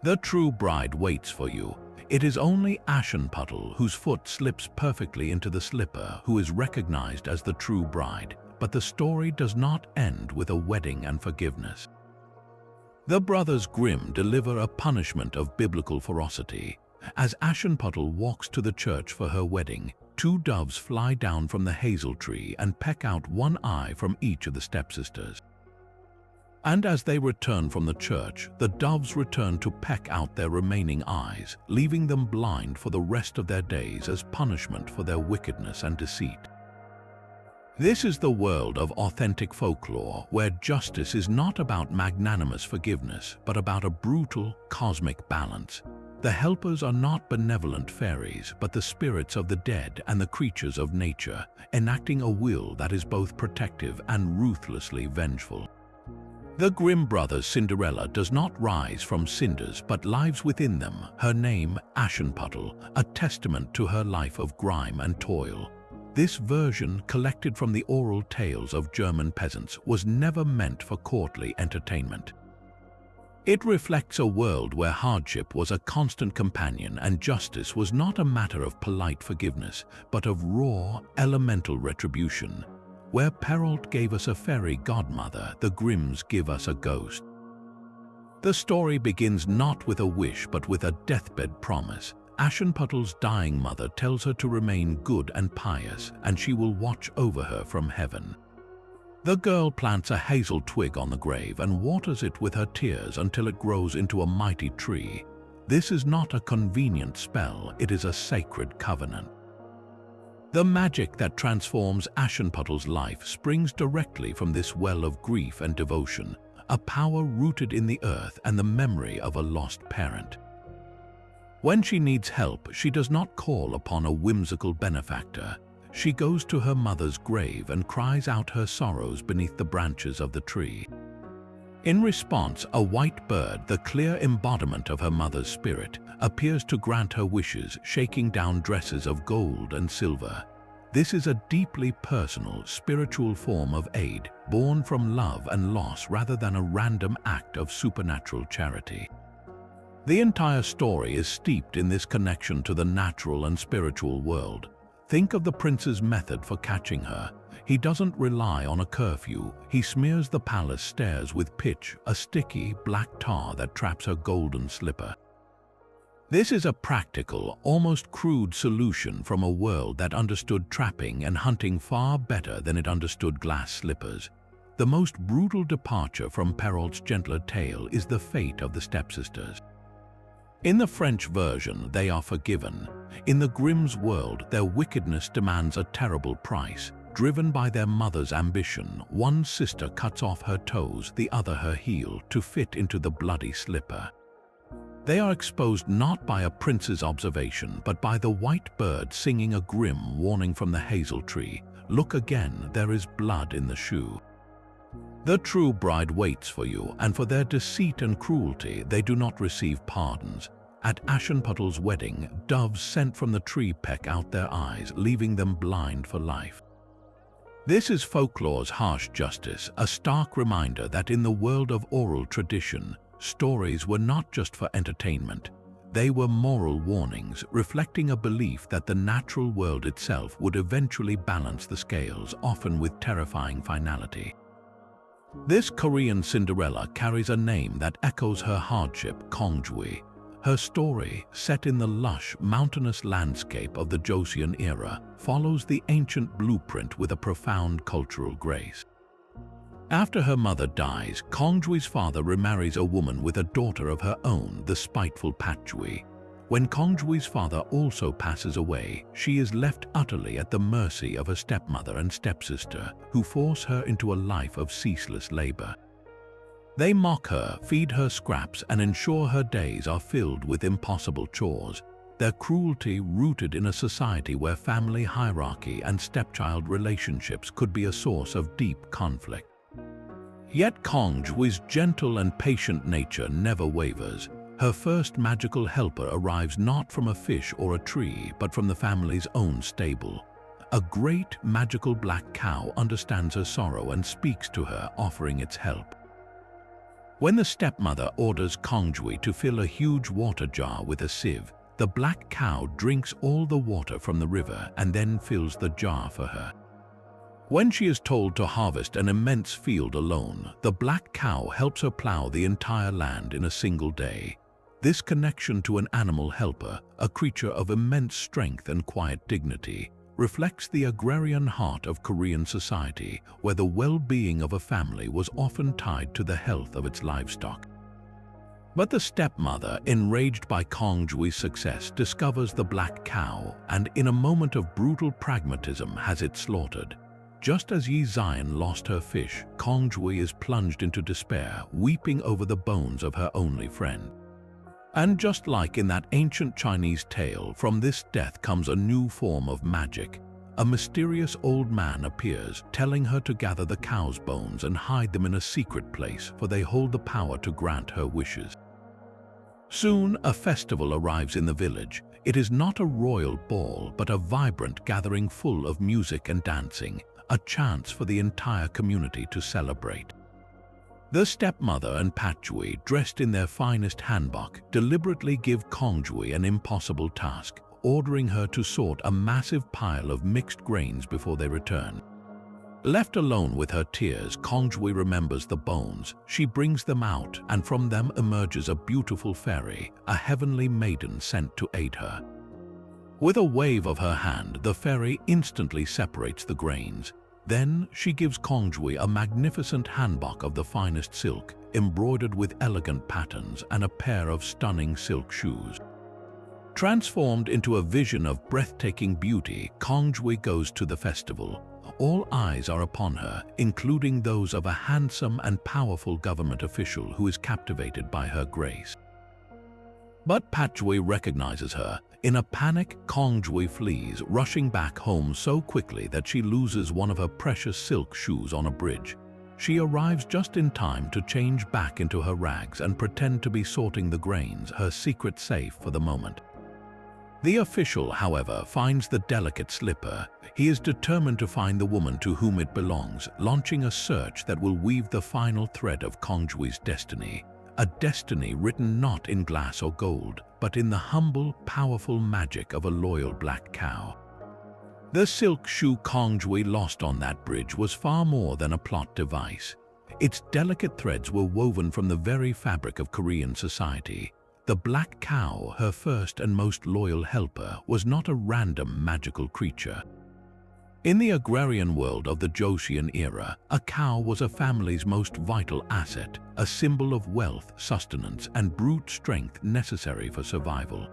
The true bride waits for you. It is only Aschenputtel, whose foot slips perfectly into the slipper, who is recognized as the true bride. But the story does not end with a wedding and forgiveness. The brothers Grimm deliver a punishment of biblical ferocity. As Aschenputtel walks to the church for her wedding, two doves fly down from the hazel tree and peck out one eye from each of the stepsisters. And as they return from the church, the doves return to peck out their remaining eyes, leaving them blind for the rest of their days as punishment for their wickedness and deceit. This is the world of authentic folklore, where justice is not about magnanimous forgiveness, but about a brutal, cosmic balance. The helpers are not benevolent fairies, but the spirits of the dead and the creatures of nature, enacting a will that is both protective and ruthlessly vengeful. The Grimm brothers' Cinderella does not rise from cinders but lives within them, her name Aschenputtel, a testament to her life of grime and toil. This version, collected from the oral tales of German peasants, was never meant for courtly entertainment. It reflects a world where hardship was a constant companion and justice was not a matter of polite forgiveness, but of raw, elemental retribution. Where Perrault gave us a fairy godmother, the Grimms give us a ghost. The story begins not with a wish but with a deathbed promise. Aschenputtel's dying mother tells her to remain good and pious, and she will watch over her from heaven. The girl plants a hazel twig on the grave and waters it with her tears until it grows into a mighty tree. This is not a convenient spell, it is a sacred covenant. The magic that transforms Aschenputtel's life springs directly from this well of grief and devotion, a power rooted in the earth and the memory of a lost parent. When she needs help, she does not call upon a whimsical benefactor. She goes to her mother's grave and cries out her sorrows beneath the branches of the tree. In response, a white bird, the clear embodiment of her mother's spirit, appears to grant her wishes, shaking down dresses of gold and silver. This is a deeply personal, spiritual form of aid, born from love and loss rather than a random act of supernatural charity. The entire story is steeped in this connection to the natural and spiritual world. Think of the prince's method for catching her. He doesn't rely on a curfew. He smears the palace stairs with pitch, a sticky, black tar that traps her golden slipper. This is a practical, almost crude solution from a world that understood trapping and hunting far better than it understood glass slippers. The most brutal departure from Perrault's gentler tale is the fate of the stepsisters. In the French version, they are forgiven. In the Grimm's world, their wickedness demands a terrible price. Driven by their mother's ambition, one sister cuts off her toes, the other her heel, to fit into the bloody slipper. They are exposed not by a prince's observation, but by the white bird singing a grim warning from the hazel tree. Look again, there is blood in the shoe. The true bride waits for you, and for their deceit and cruelty they do not receive pardons. At Aschenputtel's wedding, doves sent from the tree peck out their eyes, leaving them blind for life. This is folklore's harsh justice, a stark reminder that in the world of oral tradition, stories were not just for entertainment. They were moral warnings, reflecting a belief that the natural world itself would eventually balance the scales, often with terrifying finality. This Korean Cinderella carries a name that echoes her hardship, Kongjui. Her story, set in the lush, mountainous landscape of the Joseon era, follows the ancient blueprint with a profound cultural grace. After her mother dies, Kongjui's father remarries a woman with a daughter of her own, the spiteful Patjui. When Kongjui's father also passes away, she is left utterly at the mercy of her stepmother and stepsister, who force her into a life of ceaseless labor. They mock her, feed her scraps, and ensure her days are filled with impossible chores, their cruelty rooted in a society where family hierarchy and stepchild relationships could be a source of deep conflict. Yet Kongjui's gentle and patient nature never wavers. Her first magical helper arrives not from a fish or a tree, but from the family's own stable. A great magical black cow understands her sorrow and speaks to her, offering its help. When the stepmother orders Kongjui to fill a huge water jar with a sieve, the black cow drinks all the water from the river and then fills the jar for her. When she is told to harvest an immense field alone, the black cow helps her plow the entire land in a single day. This connection to an animal helper, a creature of immense strength and quiet dignity, reflects the agrarian heart of Korean society, where the well-being of a family was often tied to the health of its livestock. But the stepmother, enraged by Kong Jui's success, discovers the black cow and, in a moment of brutal pragmatism, has it slaughtered. Just as Ye Xian lost her fish, Kong Jui is plunged into despair, weeping over the bones of her only friend. And just like in that ancient Chinese tale, from this death comes a new form of magic. A mysterious old man appears, telling her to gather the cow's bones and hide them in a secret place, for they hold the power to grant her wishes. Soon, a festival arrives in the village. It is not a royal ball, but a vibrant gathering full of music and dancing, a chance for the entire community to celebrate. The stepmother and Patjui, dressed in their finest hanbok, deliberately give Kong Jui an impossible task, ordering her to sort a massive pile of mixed grains before they return. Left alone with her tears, Kong Jui remembers the bones. She brings them out, and from them emerges a beautiful fairy, a heavenly maiden sent to aid her. With a wave of her hand, the fairy instantly separates the grains. Then she gives Kong Jui a magnificent hanbok of the finest silk, embroidered with elegant patterns, and a pair of stunning silk shoes. Transformed into a vision of breathtaking beauty, Kong Jui goes to the festival. All eyes are upon her, including those of a handsome and powerful government official who is captivated by her grace. But Patjui recognizes her. In a panic, Kong Jui flees, rushing back home so quickly that she loses one of her precious silk shoes on a bridge. She arrives just in time to change back into her rags and pretend to be sorting the grains, her secret safe for the moment. The official, however, finds the delicate slipper. He is determined to find the woman to whom it belongs, launching a search that will weave the final thread of Kong Jui's destiny. A destiny written not in glass or gold, but in the humble, powerful magic of a loyal black cow. The silk shoe Kong Jui lost on that bridge was far more than a plot device. Its delicate threads were woven from the very fabric of Korean society. The black cow, her first and most loyal helper, was not a random magical creature. In the agrarian world of the Joseon era, a cow was a family's most vital asset, a symbol of wealth, sustenance, and brute strength necessary for survival.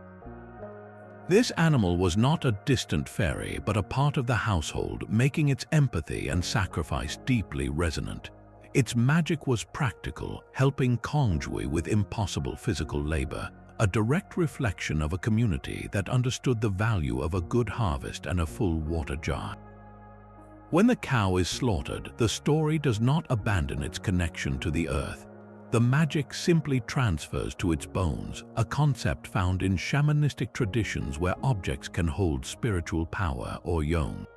This animal was not a distant fairy, but a part of the household, making its empathy and sacrifice deeply resonant. Its magic was practical, helping Kong Jui with impossible physical labor, a direct reflection of a community that understood the value of a good harvest and a full water jar. When the cow is slaughtered, the story does not abandon its connection to the earth. The magic simply transfers to its bones, a concept found in shamanistic traditions where objects can hold spiritual power or yong.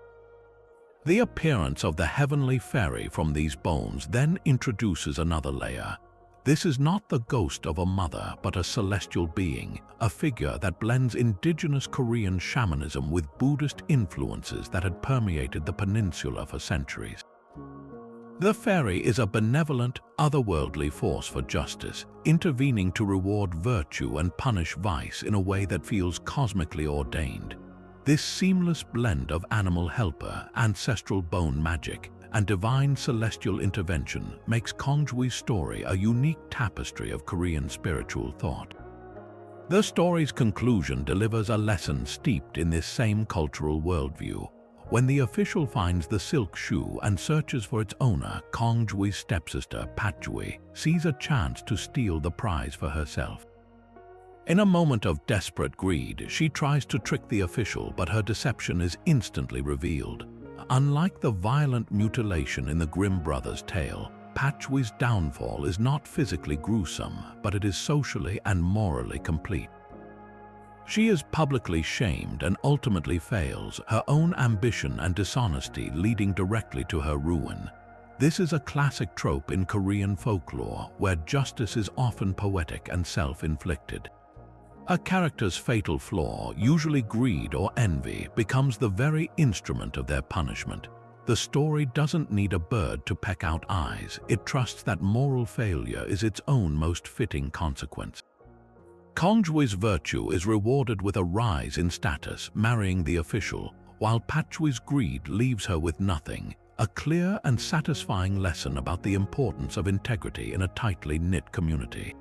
The appearance of the heavenly fairy from these bones then introduces another layer. This is not the ghost of a mother, but a celestial being, a figure that blends indigenous Korean shamanism with Buddhist influences that had permeated the peninsula for centuries. The fairy is a benevolent, otherworldly force for justice, intervening to reward virtue and punish vice in a way that feels cosmically ordained. This seamless blend of animal helper, ancestral bone magic, and divine celestial intervention makes Kong Jui's story a unique tapestry of Korean spiritual thought. The story's conclusion delivers a lesson steeped in this same cultural worldview. When the official finds the silk shoe and searches for its owner, Kong Jui's stepsister, Patjui, sees a chance to steal the prize for herself. In a moment of desperate greed, she tries to trick the official, but her deception is instantly revealed. Unlike the violent mutilation in the Grimm brothers' tale, Patjui's downfall is not physically gruesome, but it is socially and morally complete. She is publicly shamed and ultimately fails, her own ambition and dishonesty leading directly to her ruin. This is a classic trope in Korean folklore, where justice is often poetic and self-inflicted. A character's fatal flaw, usually greed or envy, becomes the very instrument of their punishment. The story doesn't need a bird to peck out eyes. It trusts that moral failure is its own most fitting consequence. Kong Jui's virtue is rewarded with a rise in status, marrying the official, while Patchou's greed leaves her with nothing, a clear and satisfying lesson about the importance of integrity in a tightly knit community.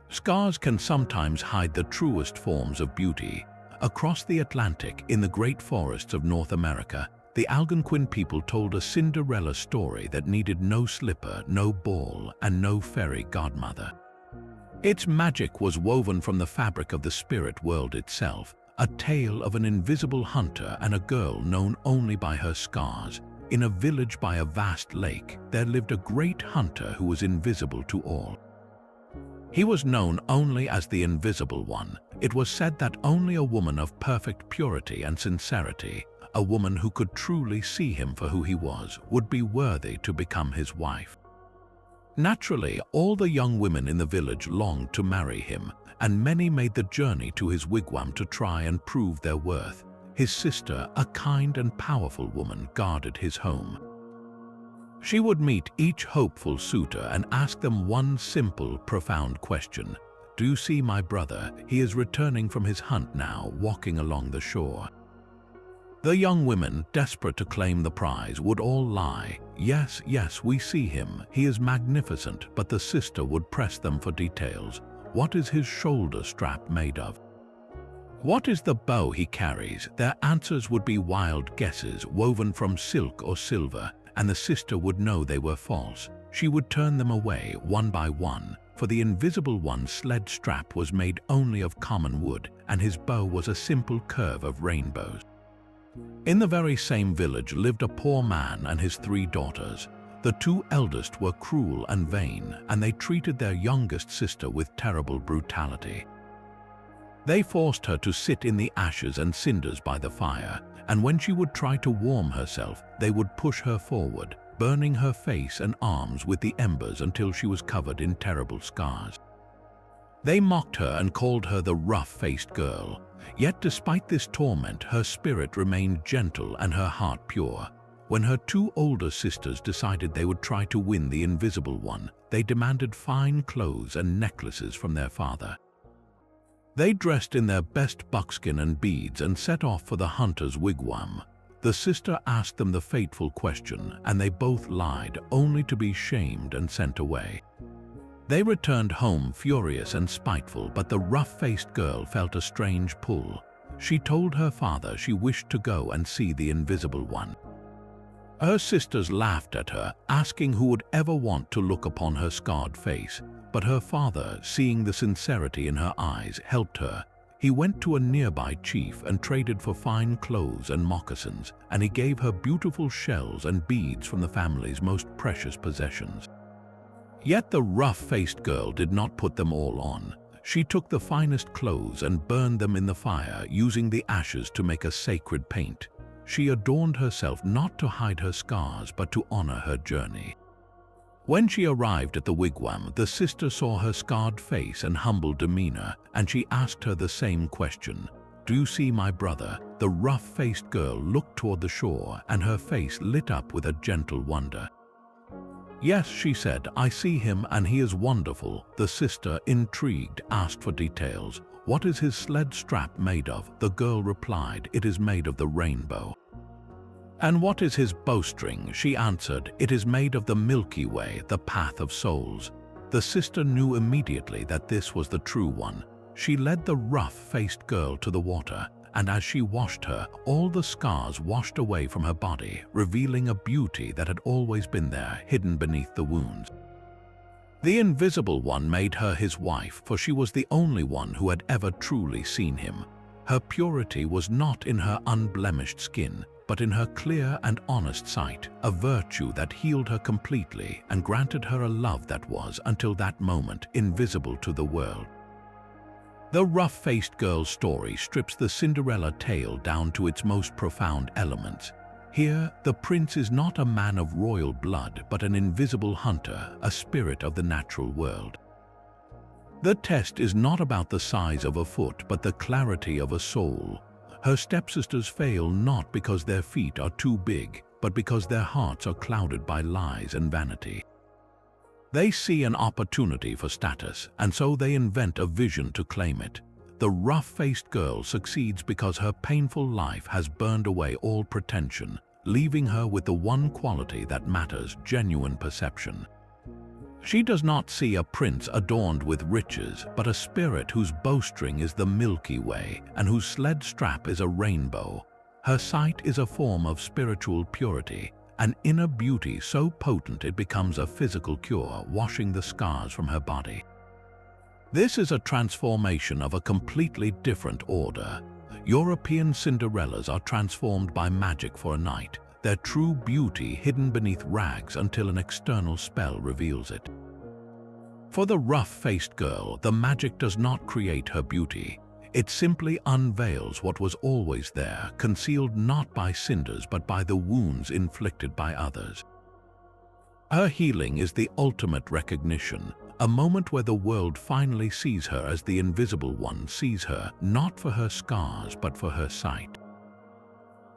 Scars can sometimes hide the truest forms of beauty. Across the Atlantic, in the great forests of North America, the Algonquin people told a Cinderella story that needed no slipper, no ball, and no fairy godmother. Its magic was woven from the fabric of the spirit world itself, a tale of an invisible hunter and a girl known only by her scars. In a village by a vast lake, there lived a great hunter who was invisible to all. He was known only as the Invisible One. It was said that only a woman of perfect purity and sincerity, a woman who could truly see him for who he was, would be worthy to become his wife. Naturally, all the young women in the village longed to marry him, and many made the journey to his wigwam to try and prove their worth. His sister, a kind and powerful woman, guarded his home. She would meet each hopeful suitor and ask them one simple, profound question. "Do you see my brother? He is returning from his hunt now, walking along the shore." The young women, desperate to claim the prize, would all lie. "Yes, yes, we see him. He is magnificent," but the sister would press them for details. "What is his shoulder strap made of? What is the bow he carries?" Their answers would be wild guesses woven from silk or silver, and the sister would know they were false. She would turn them away one by one, for the Invisible One's sled strap was made only of common wood, and his bow was a simple curve of rainbows. In the very same village lived a poor man and his 3 daughters. The 2 eldest were cruel and vain, and they treated their youngest sister with terrible brutality. They forced her to sit in the ashes and cinders by the fire, and when she would try to warm herself, they would push her forward, burning her face and arms with the embers until she was covered in terrible scars. They mocked her and called her the rough-faced girl. Yet despite this torment, her spirit remained gentle and her heart pure. When her 2 older sisters decided they would try to win the Invisible One, they demanded fine clothes and necklaces from their father. They dressed in their best buckskin and beads and set off for the hunter's wigwam. The sister asked them the fateful question, and they both lied, only to be shamed and sent away. They returned home furious and spiteful, but the rough-faced girl felt a strange pull. She told her father she wished to go and see the Invisible One. Her sisters laughed at her, asking who would ever want to look upon her scarred face. But her father, seeing the sincerity in her eyes, helped her. He went to a nearby chief and traded for fine clothes and moccasins, and he gave her beautiful shells and beads from the family's most precious possessions. Yet the rough-faced girl did not put them all on. She took the finest clothes and burned them in the fire, using the ashes to make a sacred paint. She adorned herself not to hide her scars, but to honor her journey. When she arrived at the wigwam, the sister saw her scarred face and humble demeanor, and she asked her the same question. "Do you see my brother?" The rough-faced girl looked toward the shore, and her face lit up with a gentle wonder. "Yes," she said, "I see him, and he is wonderful." The sister, intrigued, asked for details. "What is his sled strap made of?" The girl replied, "It is made of the rainbow." "And what is his bowstring?" She answered, "It is made of the Milky Way, the path of souls." The sister knew immediately that this was the true one. She led the rough-faced girl to the water, and as she washed her, all the scars washed away from her body, revealing a beauty that had always been there, hidden beneath the wounds. The Invisible One made her his wife, for she was the only one who had ever truly seen him. Her purity was not in her unblemished skin, but in her clear and honest sight, a virtue that healed her completely and granted her a love that was, until that moment, invisible to the world. The rough-faced girl's story strips the Cinderella tale down to its most profound elements. Here, the prince is not a man of royal blood, but an invisible hunter, a spirit of the natural world. The test is not about the size of a foot, but the clarity of a soul. Her stepsisters fail not because their feet are too big, but because their hearts are clouded by lies and vanity. They see an opportunity for status, and so they invent a vision to claim it. the rough-faced girl succeeds because her painful life has burned away all pretension, leaving her with the one quality that matters: genuine perception. She does not see a prince adorned with riches, but a spirit whose bowstring is the Milky Way and whose sled strap is a rainbow. Her sight is a form of spiritual purity, an inner beauty so potent it becomes a physical cure, washing the scars from her body. This is a transformation of a completely different order. European Cinderellas are transformed by magic for a night, their true beauty hidden beneath rags until an external spell reveals it. For the rough-faced girl, the magic does not create her beauty. It simply unveils what was always there, concealed not by cinders but by the wounds inflicted by others. Her healing is the ultimate recognition, a moment where the world finally sees her as the invisible one sees her, not for her scars but for her sight.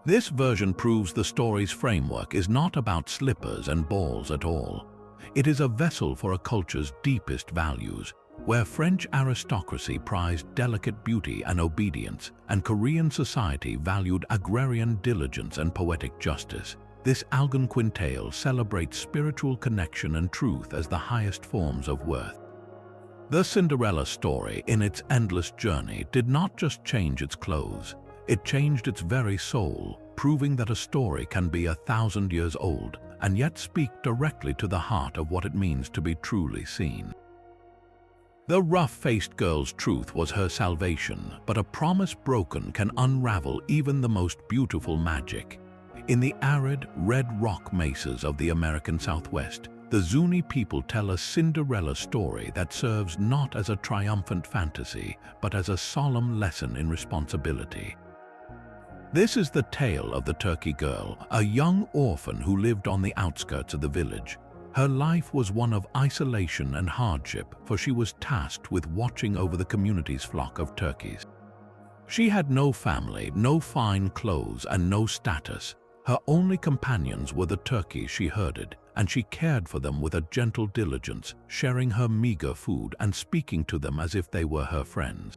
This version proves the story's framework is not about slippers and balls at all. It is a vessel for a culture's deepest values, where French aristocracy prized delicate beauty and obedience, and Korean society valued agrarian diligence and poetic justice. This Algonquin tale celebrates spiritual connection and truth as the highest forms of worth. The Cinderella story, in its endless journey, did not just change its clothes. It changed its very soul, proving that a story can be 1,000 years old and yet speak directly to the heart of what it means to be truly seen. The rough-faced girl's truth was her salvation, but a promise broken can unravel even the most beautiful magic. In the arid, red rock mesas of the American Southwest, the Zuni people tell a Cinderella story that serves not as a triumphant fantasy, but as a solemn lesson in responsibility. This is the tale of the Turkey Girl, a young orphan who lived on the outskirts of the village. Her life was one of isolation and hardship, for she was tasked with watching over the community's flock of turkeys. She had no family, no fine clothes, and no status. Her only companions were the turkeys she herded, and she cared for them with a gentle diligence, sharing her meager food and speaking to them as if they were her friends.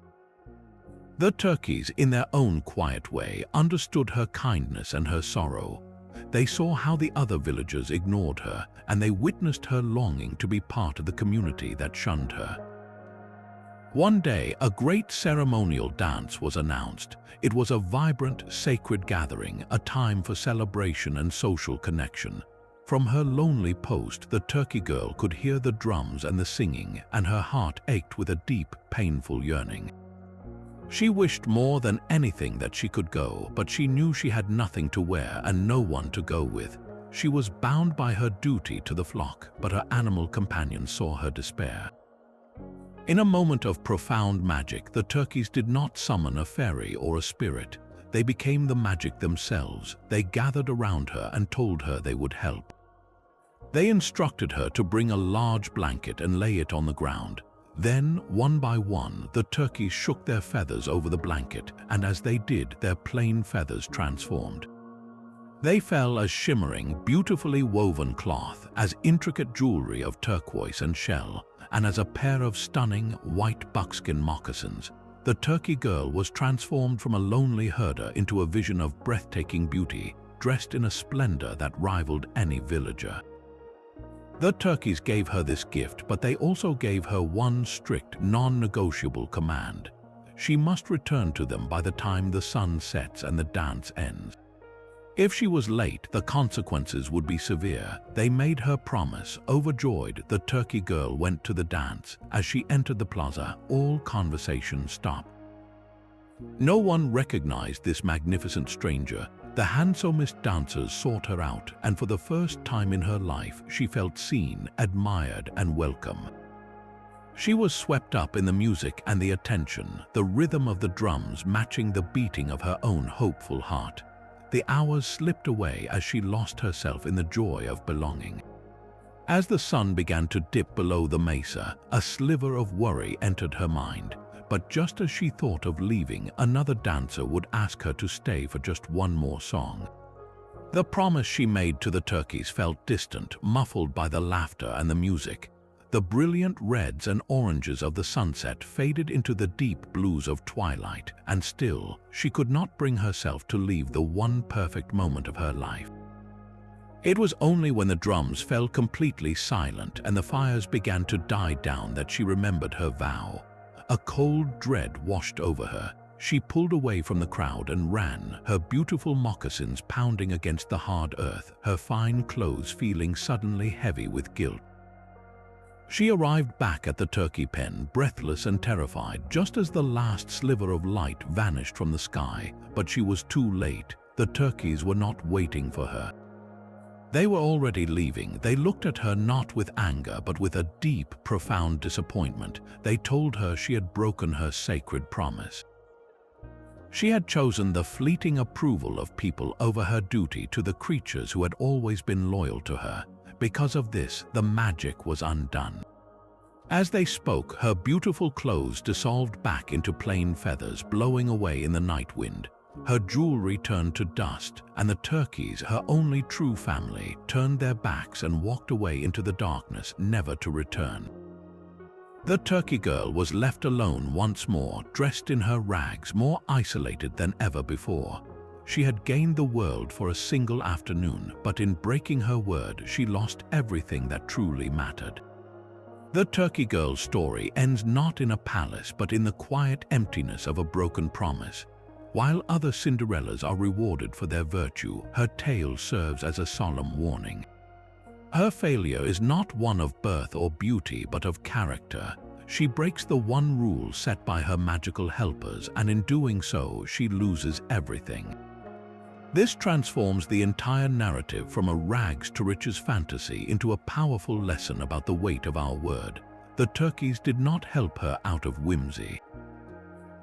The turkeys, in their own quiet way, understood her kindness and her sorrow. They saw how the other villagers ignored her, and they witnessed her longing to be part of the community that shunned her. One day, a great ceremonial dance was announced. It was a vibrant, sacred gathering, a time for celebration and social connection. From her lonely post, the Turkey Girl could hear the drums and the singing, and her heart ached with a deep, painful yearning. She wished more than anything that she could go, but she knew she had nothing to wear and no one to go with. She was bound by her duty to the flock, but her animal companions saw her despair. In a moment of profound magic, the turkeys did not summon a fairy or a spirit. They became the magic themselves. They gathered around her and told her they would help. They instructed her to bring a large blanket and lay it on the ground. Then, one by one, the turkeys shook their feathers over the blanket, and as they did, their plain feathers transformed. They fell as shimmering, beautifully woven cloth, as intricate jewelry of turquoise and shell, and as a pair of stunning, white buckskin moccasins. The Turkey Girl was transformed from a lonely herder into a vision of breathtaking beauty, dressed in a splendor that rivaled any villager. The turkeys gave her this gift, but they also gave her one strict, non-negotiable command. She must return to them by the time the sun sets and the dance ends. If she was late, the consequences would be severe. They made her promise. Overjoyed, the Turkey Girl went to the dance. As she entered the plaza, all conversation stopped. No one recognized this magnificent stranger. The handsomest dancers sought her out, and for the first time in her life, she felt seen, admired, and welcome. She was swept up in the music and the attention, the rhythm of the drums matching the beating of her own hopeful heart. The hours slipped away as she lost herself in the joy of belonging. As the sun began to dip below the mesa, a sliver of worry entered her mind. But just as she thought of leaving, another dancer would ask her to stay for just one more song. The promise she made to the turkeys felt distant, muffled by the laughter and the music. The brilliant reds and oranges of the sunset faded into the deep blues of twilight, and still, she could not bring herself to leave the one perfect moment of her life. It was only when the drums fell completely silent and the fires began to die down that she remembered her vow. A cold dread washed over her. She pulled away from the crowd and ran, her beautiful moccasins pounding against the hard earth, her fine clothes feeling suddenly heavy with guilt. She arrived back at the turkey pen, breathless and terrified, just as the last sliver of light vanished from the sky. But she was too late. The turkeys were not waiting for her. They were already leaving. They looked at her not with anger, but with a deep, profound disappointment. They told her she had broken her sacred promise. She had chosen the fleeting approval of people over her duty to the creatures who had always been loyal to her. Because of this, the magic was undone. As they spoke, her beautiful clothes dissolved back into plain feathers, blowing away in the night wind. Her jewelry turned to dust, and the turkeys, her only true family, turned their backs and walked away into the darkness, never to return. The turkey girl was left alone once more, dressed in her rags, more isolated than ever before. She had gained the world for a single afternoon, but in breaking her word, she lost everything that truly mattered. The turkey girl's story ends not in a palace, but in the quiet emptiness of a broken promise. While other Cinderellas are rewarded for their virtue, her tale serves as a solemn warning. Her failure is not one of birth or beauty, but of character. She breaks the one rule set by her magical helpers, and in doing so, she loses everything. This transforms the entire narrative from a rags to riches fantasy into a powerful lesson about the weight of our word. The turkeys did not help her out of whimsy.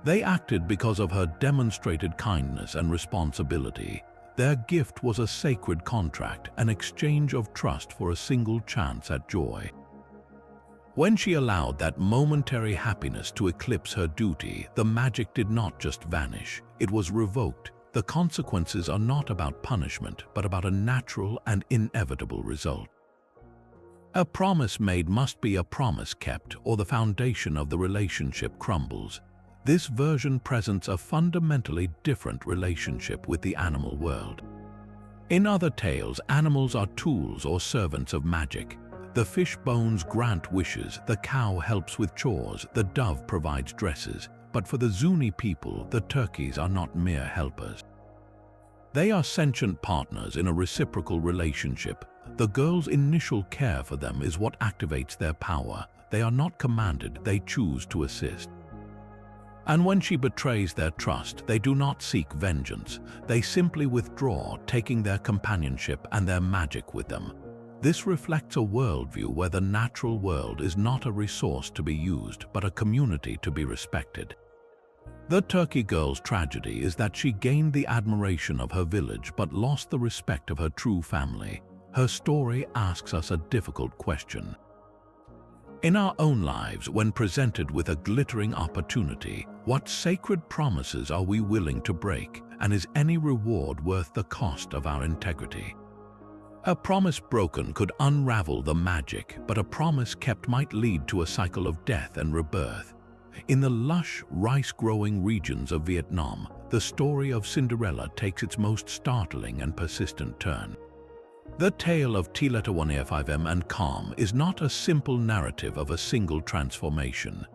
They acted because of her demonstrated kindness and responsibility. Their gift was a sacred contract, an exchange of trust for a single chance at joy. When she allowed that momentary happiness to eclipse her duty, the magic did not just vanish, it was revoked. The consequences are not about punishment, but about a natural and inevitable result. A promise made must be a promise kept, or the foundation of the relationship crumbles. This version presents a fundamentally different relationship with the animal world. In other tales, animals are tools or servants of magic. The fish bones grant wishes, the cow helps with chores, the dove provides dresses. But for the Zuni people, the turkeys are not mere helpers. They are sentient partners in a reciprocal relationship. The girl's initial care for them is what activates their power. They are not commanded, they choose to assist. And when she betrays their trust, they do not seek vengeance. They simply withdraw, taking their companionship and their magic with them. This reflects a worldview where the natural world is not a resource to be used, but a community to be respected. The turkey girl's tragedy is that she gained the admiration of her village but lost the respect of her true family. Her story asks us a difficult question. In our own lives, when presented with a glittering opportunity, what sacred promises are we willing to break, and is any reward worth the cost of our integrity? A promise broken could unravel the magic, but a promise kept might lead to a cycle of death and rebirth. In the lush, rice-growing regions of Vietnam, the story of Cinderella takes its most startling and persistent turn. The tale of Ye and Calm is not a simple narrative of a single transformation.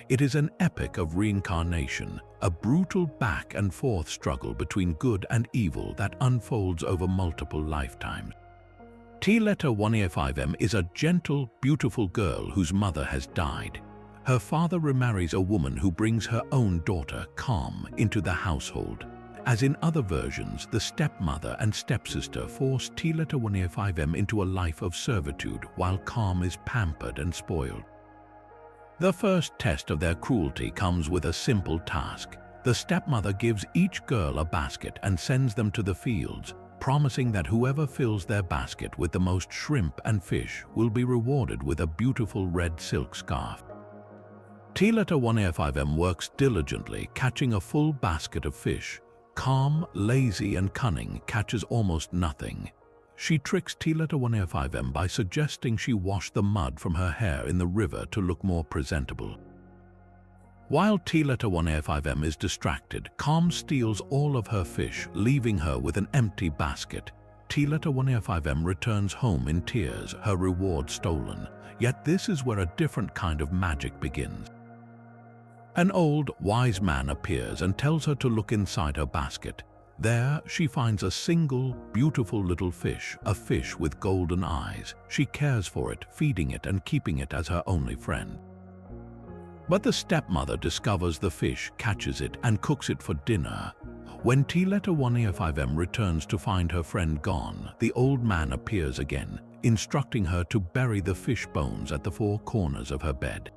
It is an epic of reincarnation, a brutal back-and-forth struggle between good and evil that unfolds over multiple lifetimes. Ye Xian is a gentle, beautiful girl whose mother has died. Her father remarries a woman who brings her own daughter, Calm, into the household. As in other versions, the stepmother and stepsister force Ye Xian into a life of servitude while Calm is pampered and spoiled. The first test of their cruelty comes with a simple task. The stepmother gives each girl a basket and sends them to the fields, promising that whoever fills their basket with the most shrimp and fish will be rewarded with a beautiful red silk scarf. Ye Xian works diligently, catching a full basket of fish. Calm, lazy and cunning, catches almost nothing. she tricks T-105M by suggesting she wash the mud from her hair in the river to look more presentable. While T-105M is distracted, Calm steals all of her fish, leaving her with an empty basket. T-105M returns home in tears, her reward stolen. Yet this is where a different kind of magic begins. An old, wise man appears and tells her to look inside her basket. There, she finds a single, beautiful little fish, a fish with golden eyes. She cares for it, feeding it and keeping it as her only friend. But the stepmother discovers the fish, catches it, and cooks it for dinner. When T-105M returns to find her friend gone, the old man appears again, instructing her to bury the fish bones at the four corners of her bed.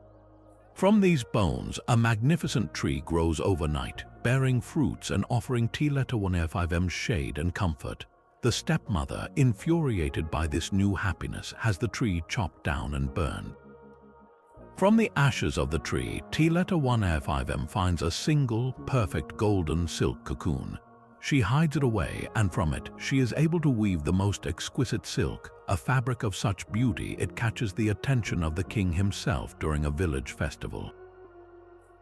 From these bones, a magnificent tree grows overnight, bearing fruits and offering T-105M shade and comfort. The stepmother, infuriated by this new happiness, has the tree chopped down and burned. From the ashes of the tree, T-105M finds a single, perfect golden silk cocoon. She hides it away, and from it, she is able to weave the most exquisite silk, a fabric of such beauty it catches the attention of the king himself during a village festival.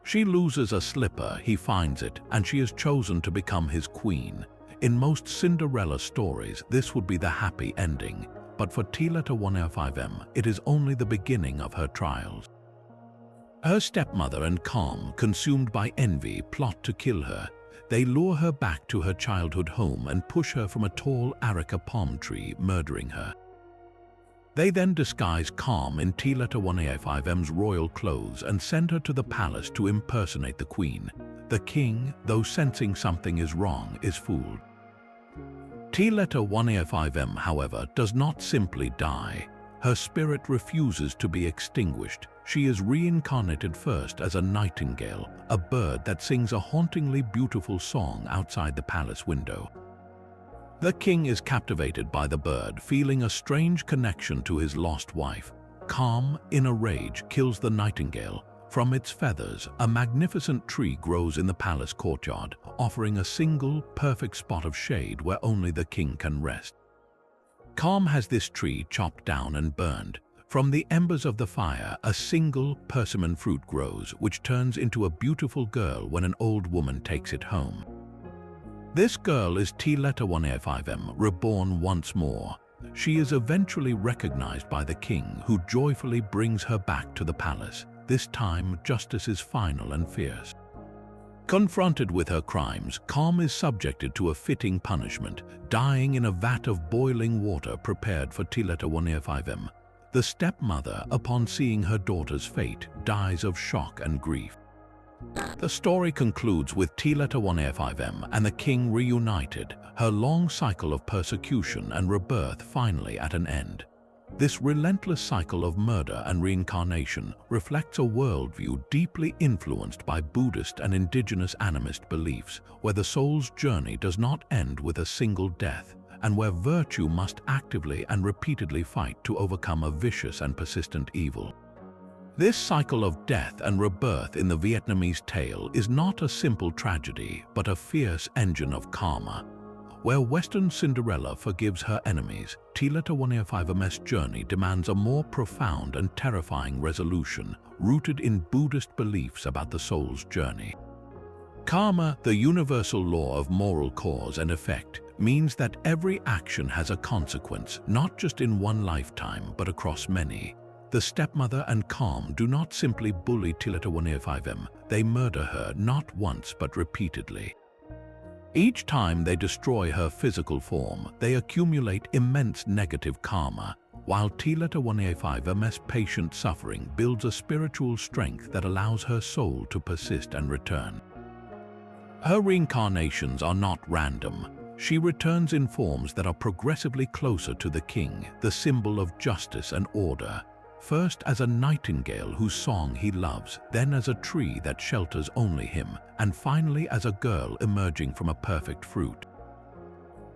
She loses a slipper, he finds it, and she is chosen to become his queen. In most Cinderella stories, this would be the happy ending, but for T-105M, it is only the beginning of her trials. Her stepmother and Calm, consumed by envy, plot to kill her. They lure her back to her childhood home and push her from a tall areca palm tree, murdering her. They then disguise Calm in T-105M's royal clothes and send her to the palace to impersonate the queen. The king, though sensing something is wrong, is fooled. T-105M, however, does not simply die. Her spirit refuses to be extinguished. She is reincarnated first as a nightingale, a bird that sings a hauntingly beautiful song outside the palace window. The king is captivated by the bird, feeling a strange connection to his lost wife. Calm, in a rage, kills the nightingale. From its feathers, a magnificent tree grows in the palace courtyard, offering a single, perfect spot of shade where only the king can rest. Calm has this tree chopped down and burned. From the embers of the fire, a single persimmon fruit grows, which turns into a beautiful girl when an old woman takes it home. This girl is T-105M, reborn once more. She is eventually recognized by the king, who joyfully brings her back to the palace. This time, justice is final and fierce. Confronted with her crimes, Calm is subjected to a fitting punishment, dying in a vat of boiling water prepared for T-105M. The stepmother, upon seeing her daughter's fate, dies of shock and grief. The story concludes with T-105M and the king reunited, her long cycle of persecution and rebirth finally at an end. This relentless cycle of murder and reincarnation reflects a worldview deeply influenced by Buddhist and indigenous animist beliefs, where the soul's journey does not end with a single death, and where virtue must actively and repeatedly fight to overcome a vicious and persistent evil. This cycle of death and rebirth in the Vietnamese tale is not a simple tragedy, but a fierce engine of karma. Where Western Cinderella forgives her enemies, T-105M's journey demands a more profound and terrifying resolution, rooted in Buddhist beliefs about the soul's journey. Karma, the universal law of moral cause and effect, means that every action has a consequence, not just in one lifetime, but across many. The stepmother and Calm do not simply bully T-105M, they murder her not once but repeatedly. Each time they destroy her physical form, they accumulate immense negative karma, while T-105M's patient suffering builds a spiritual strength that allows her soul to persist and return. Her reincarnations are not random. She returns in forms that are progressively closer to the king, the symbol of justice and order. First as a nightingale whose song he loves, then as a tree that shelters only him, and finally as a girl emerging from a perfect fruit.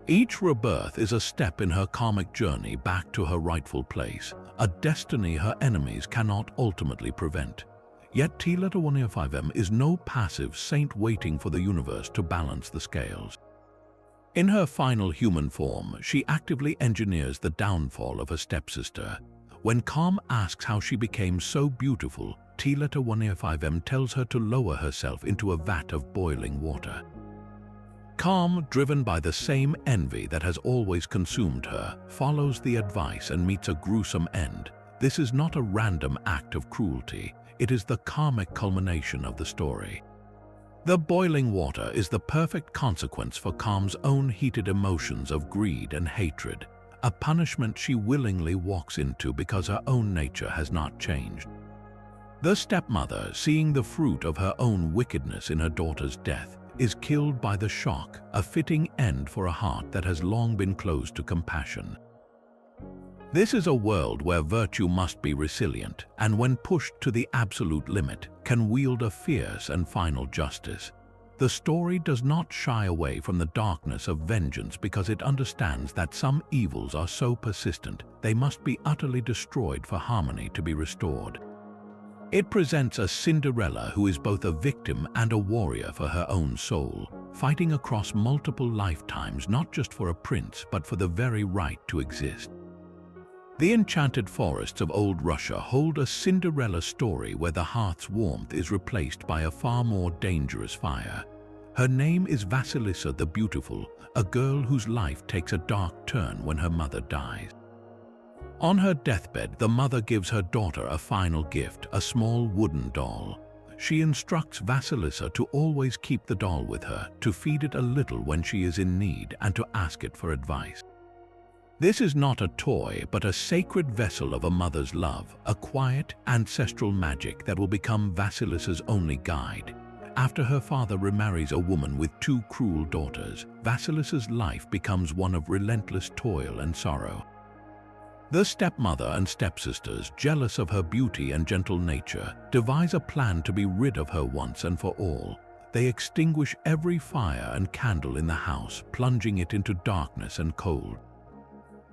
Each rebirth is a step in her karmic journey back to her rightful place, a destiny her enemies cannot ultimately prevent. Yet T-105M is no passive saint waiting for the universe to balance the scales. In her final human form, she actively engineers the downfall of her stepsister. When Calm asks how she became so beautiful, T-105M tells her to lower herself into a vat of boiling water. Calm, driven by the same envy that has always consumed her, follows the advice and meets a gruesome end. This is not a random act of cruelty, it is the karmic culmination of the story. The boiling water is the perfect consequence for Calm's own heated emotions of greed and hatred, a punishment she willingly walks into because her own nature has not changed. The stepmother, seeing the fruit of her own wickedness in her daughter's death, is killed by the shock, a fitting end for a heart that has long been closed to compassion. This is a world where virtue must be resilient, and when pushed to the absolute limit, can wield a fierce and final justice. The story does not shy away from the darkness of vengeance because it understands that some evils are so persistent they must be utterly destroyed for harmony to be restored. It presents a Cinderella who is both a victim and a warrior for her own soul, fighting across multiple lifetimes not just for a prince but for the very right to exist. The enchanted forests of old Russia hold a Cinderella story where the hearth's warmth is replaced by a far more dangerous fire. Her name is Vasilisa the Beautiful, a girl whose life takes a dark turn when her mother dies. On her deathbed, the mother gives her daughter a final gift, a small wooden doll. She instructs Vasilisa to always keep the doll with her, to feed it a little when she is in need, and to ask it for advice. This is not a toy, but a sacred vessel of a mother's love, a quiet, ancestral magic that will become Vasilisa's only guide. After her father remarries a woman with two cruel daughters, Vasilisa's life becomes one of relentless toil and sorrow. The stepmother and stepsisters, jealous of her beauty and gentle nature, devise a plan to be rid of her once and for all. They extinguish every fire and candle in the house, plunging it into darkness and cold.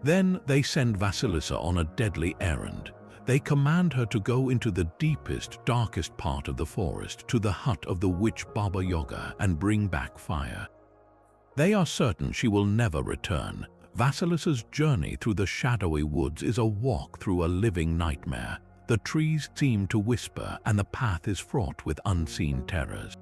Then they send Vasilisa on a deadly errand. They command her to go into the deepest, darkest part of the forest, to the hut of the witch Baba Yaga, and bring back fire. They are certain she will never return. Vasilisa's journey through the shadowy woods is a walk through a living nightmare. The trees seem to whisper, and the path is fraught with unseen terrors.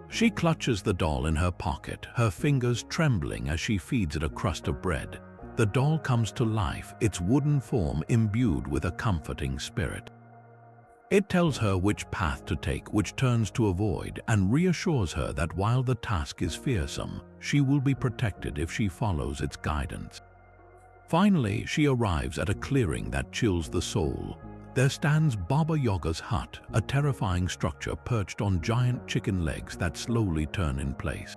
She clutches the doll in her pocket, her fingers trembling as she feeds it a crust of bread. The doll comes to life, its wooden form imbued with a comforting spirit. It tells her which path to take, which turns to avoid, and reassures her that while the task is fearsome, she will be protected if she follows its guidance. Finally, she arrives at a clearing that chills the soul. There stands Baba Yaga's hut, a terrifying structure perched on giant chicken legs that slowly turn in place.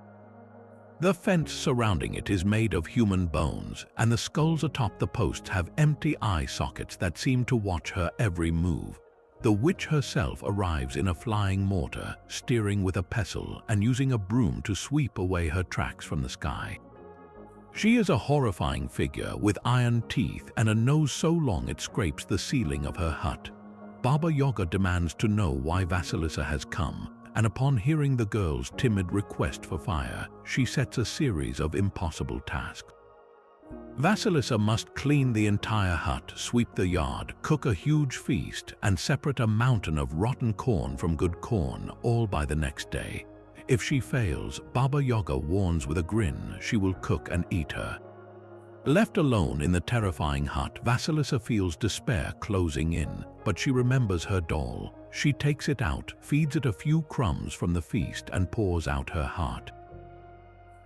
The fence surrounding it is made of human bones, and the skulls atop the posts have empty eye sockets that seem to watch her every move. The witch herself arrives in a flying mortar, steering with a pestle and using a broom to sweep away her tracks from the sky. She is a horrifying figure with iron teeth and a nose so long it scrapes the ceiling of her hut. Baba Yaga demands to know why Vasilisa has come, and upon hearing the girl's timid request for fire, she sets a series of impossible tasks. Vasilisa must clean the entire hut, sweep the yard, cook a huge feast, and separate a mountain of rotten corn from good corn, all by the next day. If she fails, Baba Yaga warns with a grin she will cook and eat her. Left alone in the terrifying hut, Vasilisa feels despair closing in, but she remembers her doll. She takes it out, feeds it a few crumbs from the feast, and pours out her heart.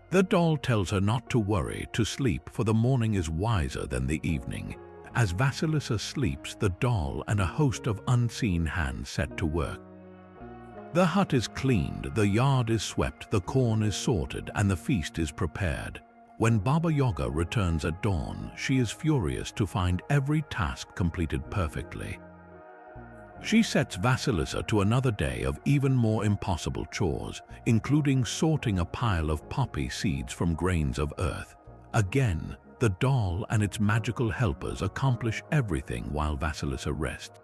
The doll tells her not to worry, to sleep, for the morning is wiser than the evening. As Vasilisa sleeps, the doll and a host of unseen hands set to work. The hut is cleaned, the yard is swept, the corn is sorted, and the feast is prepared. When Baba Yaga returns at dawn, she is furious to find every task completed perfectly. She sets Vasilisa to another day of even more impossible chores, including sorting a pile of poppy seeds from grains of earth. Again, the doll and its magical helpers accomplish everything while Vasilisa rests.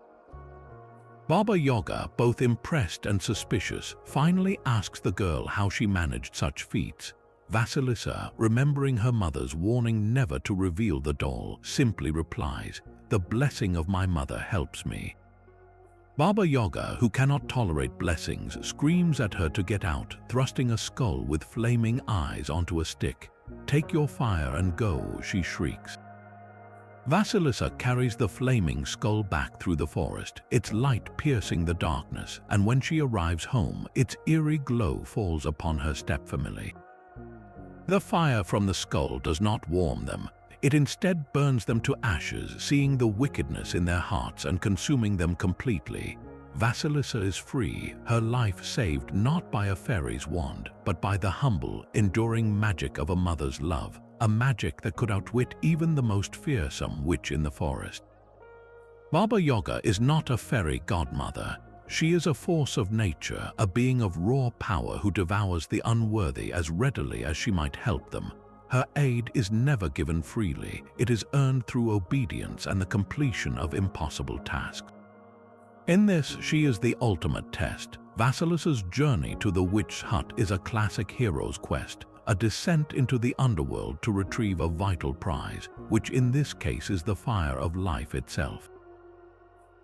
Baba Yaga, both impressed and suspicious, finally asks the girl how she managed such feats. Vasilisa, remembering her mother's warning never to reveal the doll, simply replies, "The blessing of my mother helps me." Baba Yaga, who cannot tolerate blessings, screams at her to get out, thrusting a skull with flaming eyes onto a stick. "Take your fire and go," she shrieks. Vasilisa carries the flaming skull back through the forest, its light piercing the darkness, and when she arrives home, its eerie glow falls upon her stepfamily. The fire from the skull does not warm them. It instead burns them to ashes, seeing the wickedness in their hearts and consuming them completely. Vasilisa is free, her life saved not by a fairy's wand, but by the humble, enduring magic of a mother's love, a magic that could outwit even the most fearsome witch in the forest. Baba Yaga is not a fairy godmother. She is a force of nature, a being of raw power who devours the unworthy as readily as she might help them. Her aid is never given freely. It is earned through obedience and the completion of impossible tasks. In this, she is the ultimate test. Vasilisa's journey to the witch's hut is a classic hero's quest, a descent into the underworld to retrieve a vital prize, which in this case is the fire of life itself.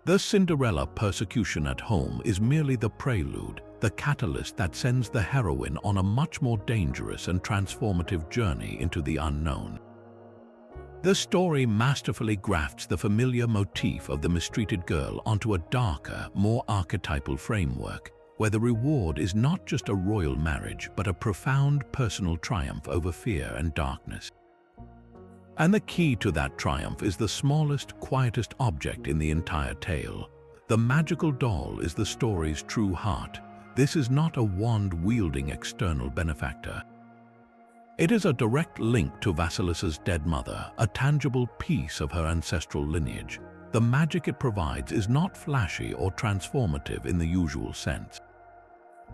The Cinderella persecution at home is merely the prelude, the catalyst that sends the heroine on a much more dangerous and transformative journey into the unknown. The story masterfully grafts the familiar motif of the mistreated girl onto a darker, more archetypal framework, where the reward is not just a royal marriage, but a profound personal triumph over fear and darkness. And the key to that triumph is the smallest, quietest object in the entire tale. The magical doll is the story's true heart. This is not a wand-wielding external benefactor. It is a direct link to Vasilisa's dead mother, a tangible piece of her ancestral lineage. The magic it provides is not flashy or transformative in the usual sense.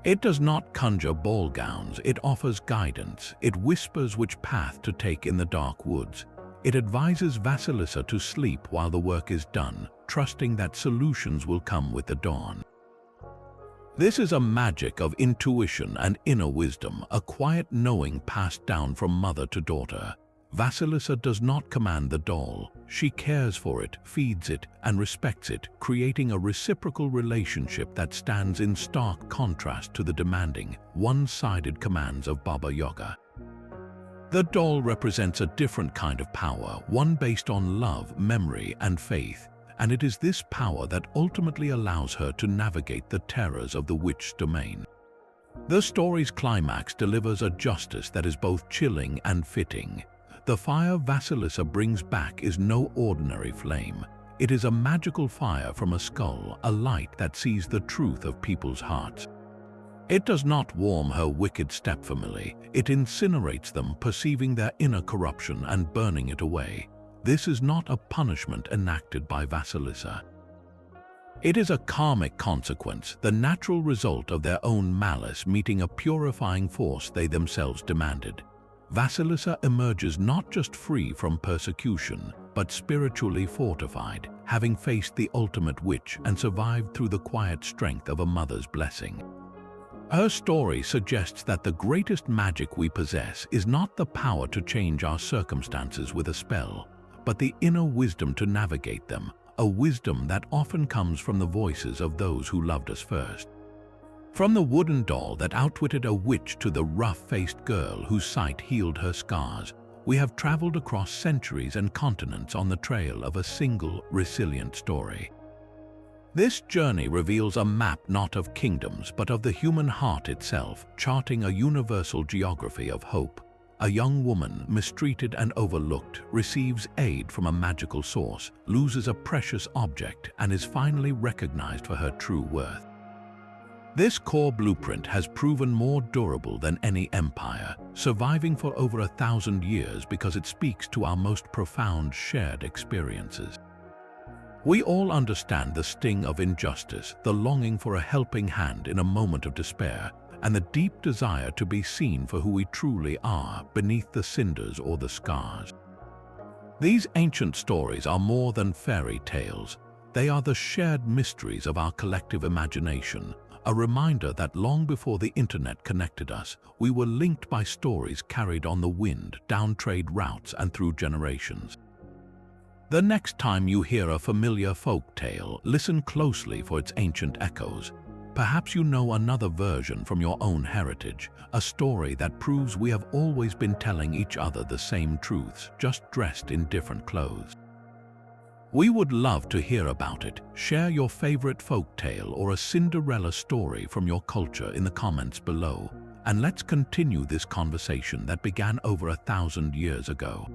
It does not conjure ball gowns, it offers guidance. It whispers which path to take in the dark woods. It advises Vasilisa to sleep while the work is done, trusting that solutions will come with the dawn. This is a magic of intuition and inner wisdom, a quiet knowing passed down from mother to daughter. Vasilisa does not command the doll. She cares for it, feeds it, and respects it, creating a reciprocal relationship that stands in stark contrast to the demanding, one-sided commands of Baba Yaga. The doll represents a different kind of power, one based on love, memory, and faith, and it is this power that ultimately allows her to navigate the terrors of the witch's domain. The story's climax delivers a justice that is both chilling and fitting. The fire Vasilisa brings back is no ordinary flame. It is a magical fire from a skull, a light that sees the truth of people's hearts. It does not warm her wicked stepfamily. It incinerates them, perceiving their inner corruption and burning it away. This is not a punishment enacted by Vasilisa. It is a karmic consequence, the natural result of their own malice meeting a purifying force they themselves demanded. Vasilisa emerges not just free from persecution, but spiritually fortified, having faced the ultimate witch and survived through the quiet strength of a mother's blessing. Her story suggests that the greatest magic we possess is not the power to change our circumstances with a spell, but the inner wisdom to navigate them, a wisdom that often comes from the voices of those who loved us first. From the wooden doll that outwitted a witch to the rough-faced girl whose sight healed her scars, we have traveled across centuries and continents on the trail of a single, resilient story. This journey reveals a map not of kingdoms but of the human heart itself, charting a universal geography of hope. A young woman, mistreated and overlooked, receives aid from a magical source, loses a precious object, and is finally recognized for her true worth. This core blueprint has proven more durable than any empire, surviving for over 1,000 years because it speaks to our most profound shared experiences. We all understand the sting of injustice, the longing for a helping hand in a moment of despair, and the deep desire to be seen for who we truly are beneath the cinders or the scars. These ancient stories are more than fairy tales. They are the shared mysteries of our collective imagination, a reminder that long before the internet connected us, we were linked by stories carried on the wind, down trade routes and through generations. The next time you hear a familiar folk tale, listen closely for its ancient echoes. Perhaps you know another version from your own heritage, a story that proves we have always been telling each other the same truths, just dressed in different clothes. We would love to hear about it. Share your favorite folk tale or a Cinderella story from your culture in the comments below, and let's continue this conversation that began over 1,000 years ago.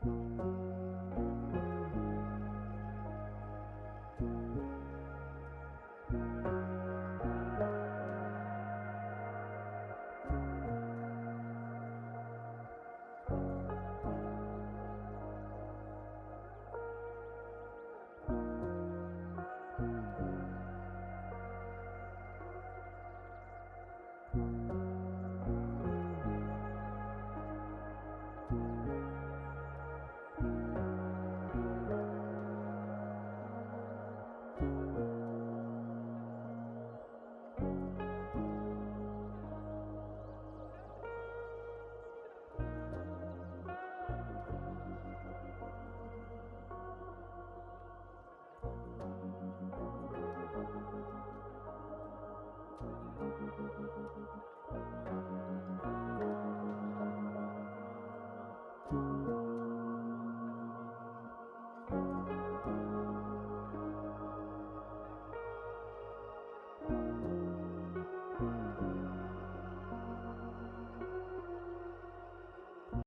you.